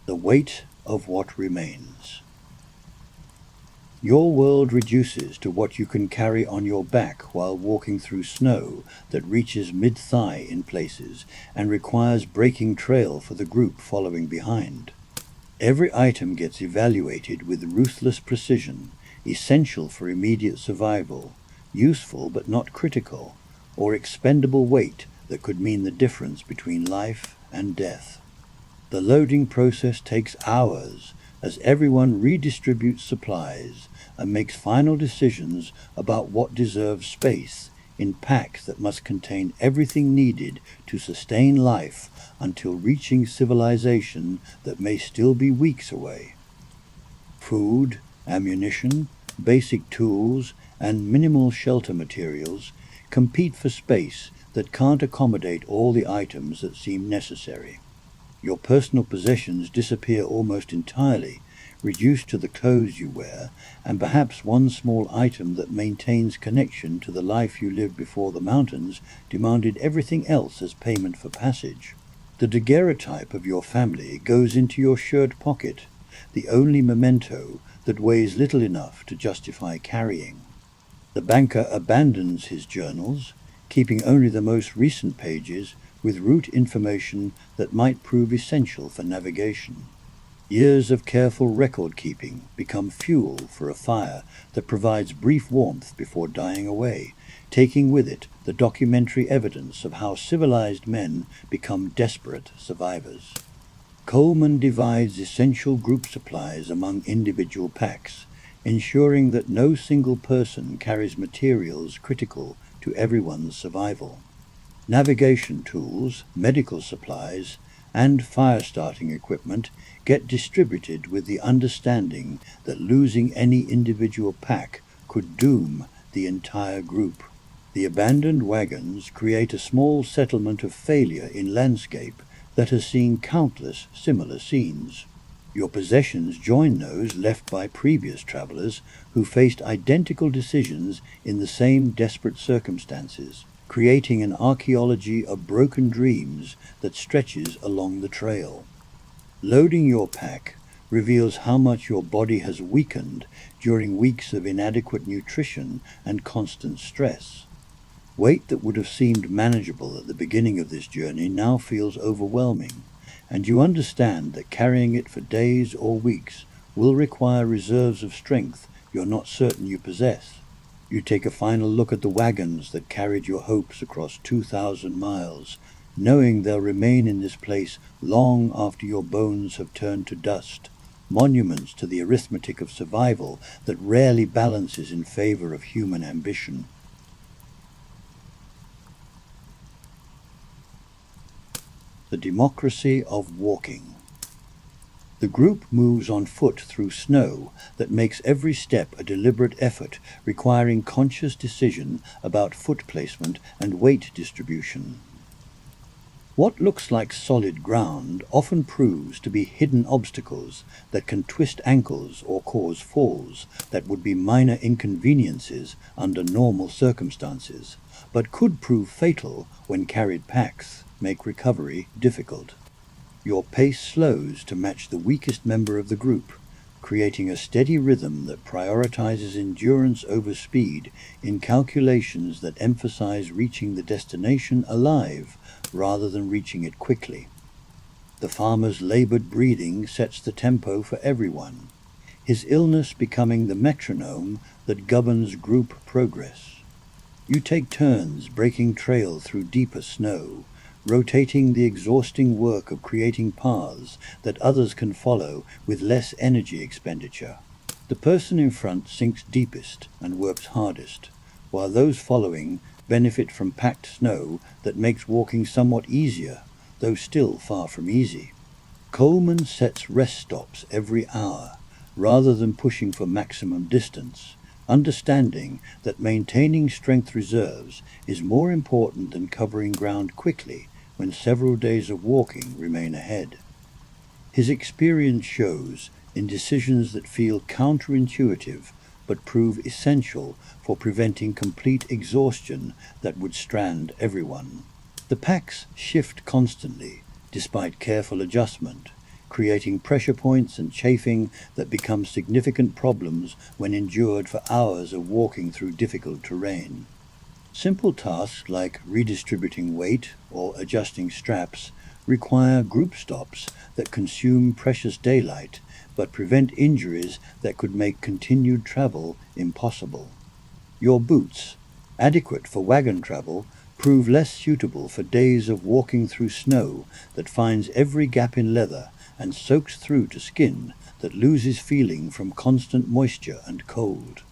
The weight of what remains. Your world reduces to what you can carry on your back while walking through snow that reaches mid-thigh in places and requires breaking trail for the group following behind. Every item gets evaluated with ruthless precision, essential for immediate survival, useful but not critical, or expendable weight that could mean the difference between life and death. The loading process takes hours as everyone redistributes supplies and makes final decisions about what deserves space in packs that must contain everything needed to sustain life until reaching civilization that may still be weeks away. Food, ammunition, basic tools, and minimal shelter materials compete for space that can't accommodate all the items that seem necessary. Your personal possessions disappear almost entirely, reduced to the clothes you wear, and perhaps one small item that maintains connection to the life you lived before the mountains demanded everything else as payment for passage. The daguerreotype of your family goes into your shirt pocket, the only memento that weighs little enough to justify carrying. The banker abandons his journals, keeping only the most recent pages with route information that might prove essential for navigation. Years of careful record-keeping become fuel for a fire that provides brief warmth before dying away, taking with it the documentary evidence of how civilized men become desperate survivors. Coleman divides essential group supplies among individual packs, ensuring that no single person carries materials critical to everyone's survival. Navigation tools, medical supplies, and fire-starting equipment get distributed with the understanding that losing any individual pack could doom the entire group. The abandoned wagons create a small settlement of failure in landscape that has seen countless similar scenes. Your possessions join those left by previous travelers who faced identical decisions in the same desperate circumstances, creating an archaeology of broken dreams that stretches along the trail. Loading your pack reveals how much your body has weakened during weeks of inadequate nutrition and constant stress. Weight that would have seemed manageable at the beginning of this journey now feels overwhelming, and you understand that carrying it for days or weeks will require reserves of strength you're not certain you possess. You take a final look at the wagons that carried your hopes across 2,000 miles, knowing they'll remain in this place long after your bones have turned to dust, monuments to the arithmetic of survival that rarely balances in favor of human ambition. The democracy of walking. The group moves on foot through snow that makes every step a deliberate effort, requiring conscious decision about foot placement and weight distribution. What looks like solid ground often proves to be hidden obstacles that can twist ankles or cause falls that would be minor inconveniences under normal circumstances, but could prove fatal when carried packs make recovery difficult. Your pace slows to match the weakest member of the group, creating a steady rhythm that prioritizes endurance over speed in calculations that emphasize reaching the destination alive rather than reaching it quickly. The farmer's labored breathing sets the tempo for everyone, his illness becoming the metronome that governs group progress. You take turns breaking trail through deeper snow, rotating the exhausting work of creating paths that others can follow with less energy expenditure. The person in front sinks deepest and works hardest, while those following benefit from packed snow that makes walking somewhat easier, though still far from easy. Coleman sets rest stops every hour, rather than pushing for maximum distance, understanding that maintaining strength reserves is more important than covering ground quickly when several days of walking remain ahead. His experience shows in decisions that feel counterintuitive but prove essential for preventing complete exhaustion that would strand everyone. The packs shift constantly, despite careful adjustment, creating pressure points and chafing that become significant problems when endured for hours of walking through difficult terrain. Simple tasks like redistributing weight or adjusting straps require group stops that consume precious daylight but prevent injuries that could make continued travel impossible. Your boots, adequate for wagon travel, prove less suitable for days of walking through snow that finds every gap in leather and soaks through to skin that loses feeling from constant moisture and cold.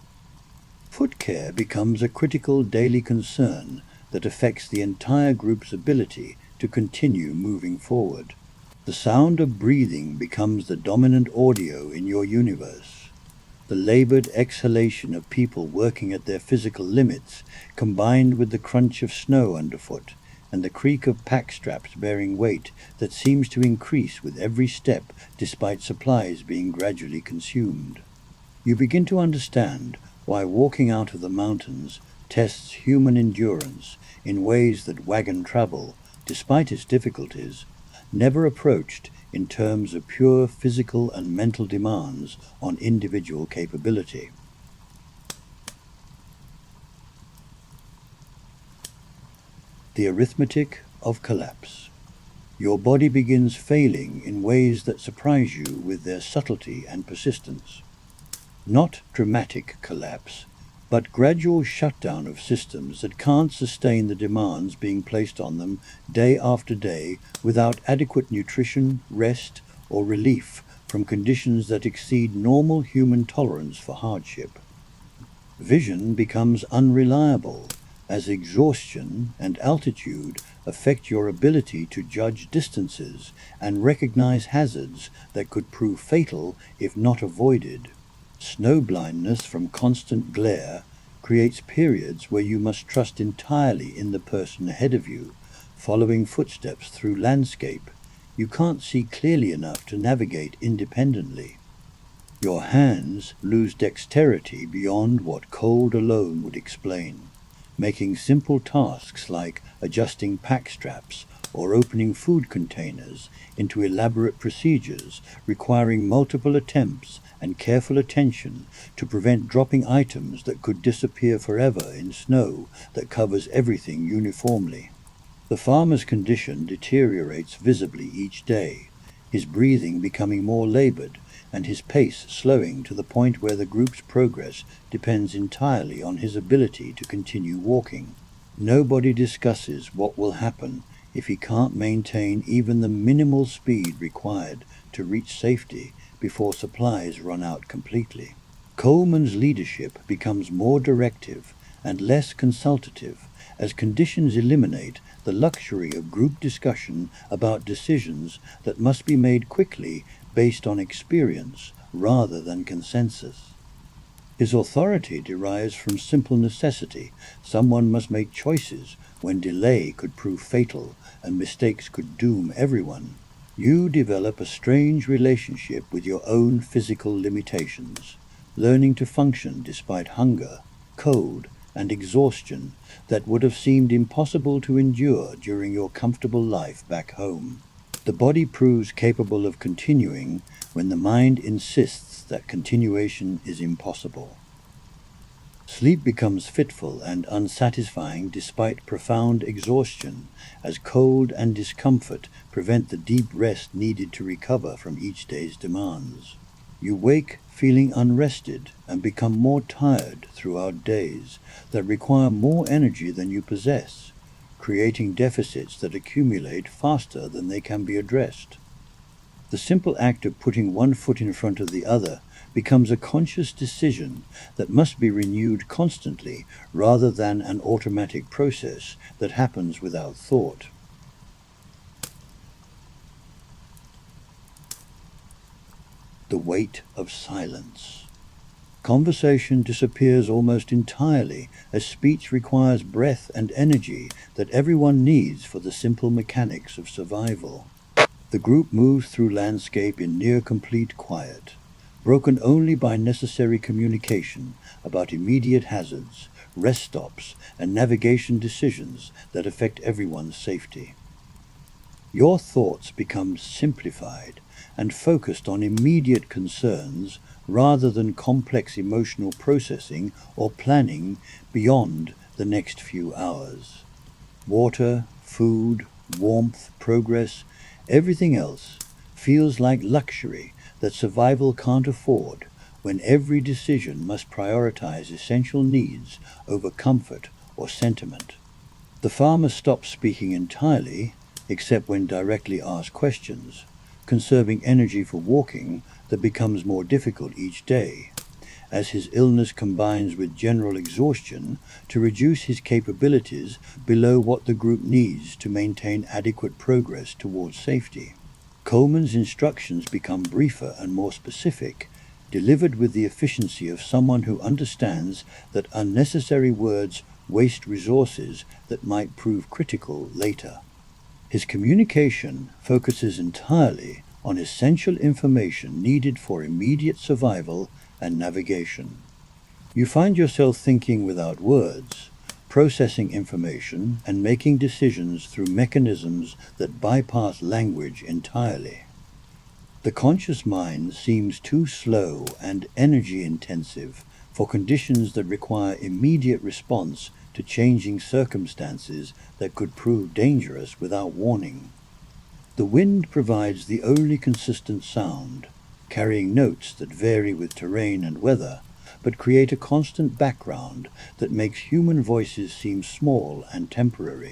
Foot care becomes a critical daily concern that affects the entire group's ability to continue moving forward. The sound of breathing becomes the dominant audio in your universe. The labored exhalation of people working at their physical limits, combined with the crunch of snow underfoot and the creak of pack straps bearing weight that seems to increase with every step despite supplies being gradually consumed. You begin to understand why walking out of the mountains tests human endurance in ways that wagon travel, despite its difficulties, never approached in terms of pure physical and mental demands on individual capability. The arithmetic of collapse. Your body begins failing in ways that surprise you with their subtlety and persistence. Not dramatic collapse, but gradual shutdown of systems that can't sustain the demands being placed on them day after day without adequate nutrition, rest, or relief from conditions that exceed normal human tolerance for hardship. Vision becomes unreliable as exhaustion and altitude affect your ability to judge distances and recognize hazards that could prove fatal if not avoided. Snow blindness from constant glare creates periods where you must trust entirely in the person ahead of you, following footsteps through landscape you can't see clearly enough to navigate independently. Your hands lose dexterity beyond what cold alone would explain, making simple tasks like adjusting pack straps or opening food containers into elaborate procedures requiring multiple attempts and careful attention to prevent dropping items that could disappear forever in snow that covers everything uniformly. The farmer's condition deteriorates visibly each day, his breathing becoming more labored and his pace slowing to the point where the group's progress depends entirely on his ability to continue walking. Nobody discusses what will happen if he can't maintain even the minimal speed required to reach safety before supplies run out completely. Coleman's leadership becomes more directive and less consultative as conditions eliminate the luxury of group discussion about decisions that must be made quickly based on experience rather than consensus. His authority derives from simple necessity. Someone must make choices when delay could prove fatal and mistakes could doom everyone. You develop a strange relationship with your own physical limitations, learning to function despite hunger, cold, and exhaustion that would have seemed impossible to endure during your comfortable life back home. The body proves capable of continuing when the mind insists that continuation is impossible. Sleep becomes fitful and unsatisfying despite profound exhaustion, as cold and discomfort prevent the deep rest needed to recover from each day's demands. You wake feeling unrested and become more tired throughout days that require more energy than you possess, creating deficits that accumulate faster than they can be addressed. The simple act of putting one foot in front of the other becomes a conscious decision that must be renewed constantly rather than an automatic process that happens without thought. The weight of silence. Conversation disappears almost entirely as speech requires breath and energy that everyone needs for the simple mechanics of survival. The group moves through landscape in near-complete quiet, broken only by necessary communication about immediate hazards, rest stops, and navigation decisions that affect everyone's safety. Your thoughts become simplified and focused on immediate concerns rather than complex emotional processing or planning beyond the next few hours. Water, food, warmth, progress, everything else feels like luxury that survival can't afford when every decision must prioritize essential needs over comfort or sentiment. The farmer stops speaking entirely, except when directly asked questions, conserving energy for walking that becomes more difficult each day, as his illness combines with general exhaustion to reduce his capabilities below what the group needs to maintain adequate progress towards safety. Coleman's instructions become briefer and more specific, delivered with the efficiency of someone who understands that unnecessary words waste resources that might prove critical later. His communication focuses entirely on essential information needed for immediate survival and navigation. You find yourself thinking without words, processing information, and making decisions through mechanisms that bypass language entirely. The conscious mind seems too slow and energy-intensive for conditions that require immediate response to changing circumstances that could prove dangerous without warning. The wind provides the only consistent sound, carrying notes that vary with terrain and weather, but create a constant background that makes human voices seem small and temporary.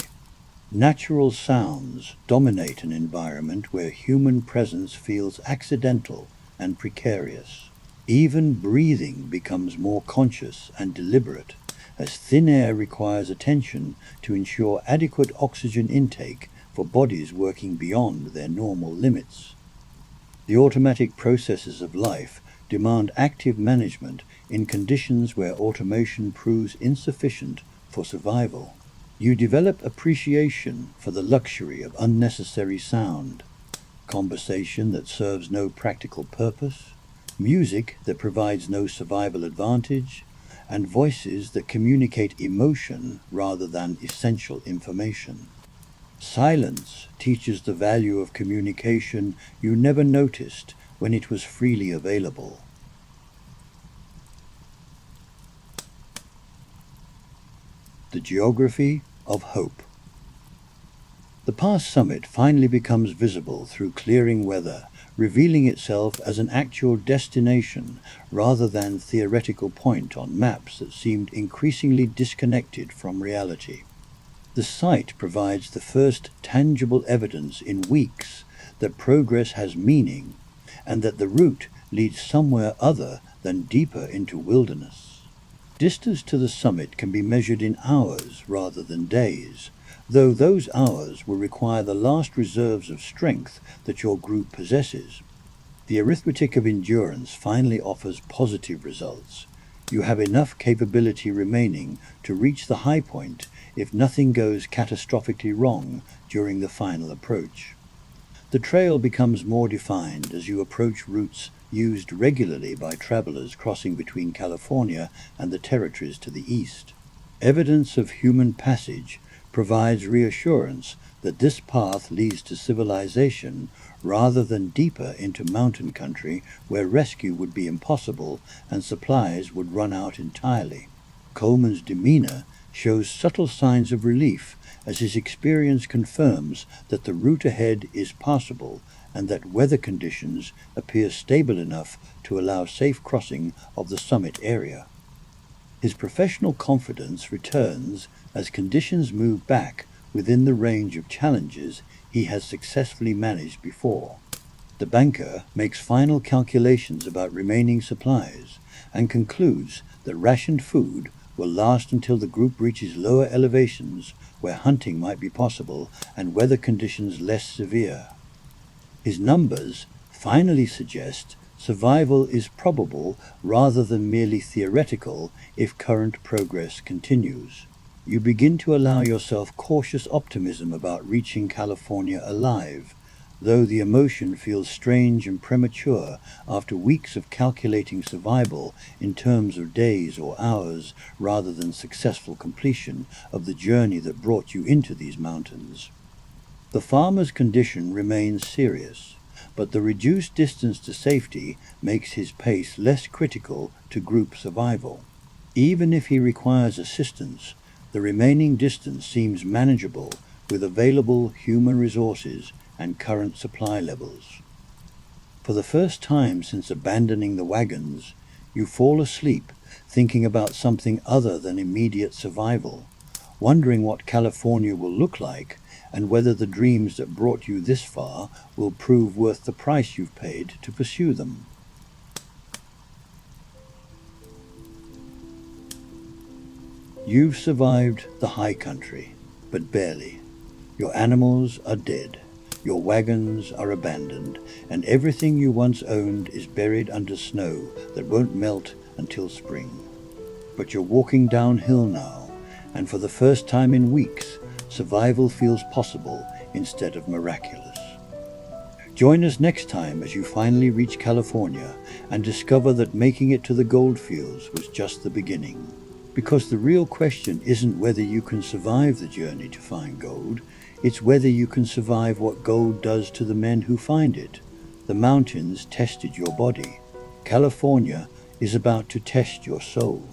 Natural sounds dominate an environment where human presence feels accidental and precarious. Even breathing becomes more conscious and deliberate, as thin air requires attention to ensure adequate oxygen intake for bodies working beyond their normal limits. The automatic processes of life demand active management in conditions where automation proves insufficient for survival. You develop appreciation for the luxury of unnecessary sound, conversation that serves no practical purpose, music that provides no survival advantage, and voices that communicate emotion rather than essential information. Silence teaches the value of communication you never noticed when it was freely available. The geography of hope. The pass summit finally becomes visible through clearing weather, revealing itself as an actual destination rather than theoretical point on maps that seemed increasingly disconnected from reality. The site provides the first tangible evidence in weeks that progress has meaning and that the route leads somewhere other than deeper into wilderness. Distance to the summit can be measured in hours rather than days, though those hours will require the last reserves of strength that your group possesses. The arithmetic of endurance finally offers positive results. You have enough capability remaining to reach the high point if nothing goes catastrophically wrong during the final approach. The trail becomes more defined as you approach routes used regularly by travelers crossing between California and the territories to the east. Evidence of human passage provides reassurance that this path leads to civilization rather than deeper into mountain country where rescue would be impossible and supplies would run out entirely. Coleman's demeanor shows subtle signs of relief as his experience confirms that the route ahead is passable and that weather conditions appear stable enough to allow safe crossing of the summit area. His professional confidence returns as conditions move back within the range of challenges he has successfully managed before. The banker makes final calculations about remaining supplies and concludes that rationed food will last until the group reaches lower elevations where hunting might be possible and weather conditions less severe. His numbers finally suggest survival is probable rather than merely theoretical if current progress continues. You begin to allow yourself cautious optimism about reaching California alive, though the emotion feels strange and premature after weeks of calculating survival in terms of days or hours rather than successful completion of the journey that brought you into these mountains. The farmer's condition remains serious, but the reduced distance to safety makes his pace less critical to group survival. Even if he requires assistance, the remaining distance seems manageable with available human resources and current supply levels. For the first time since abandoning the wagons, you fall asleep thinking about something other than immediate survival, wondering what California will look like and whether the dreams that brought you this far will prove worth the price you've paid to pursue them. You've survived the high country, but barely. Your animals are dead, your wagons are abandoned, and everything you once owned is buried under snow that won't melt until spring. But you're walking downhill now, and for the first time in weeks, survival feels possible instead of miraculous. Join us next time as you finally reach California and discover that making it to the goldfields was just the beginning. Because the real question isn't whether you can survive the journey to find gold, it's whether you can survive what gold does to the men who find it. The mountains tested your body. California is about to test your soul.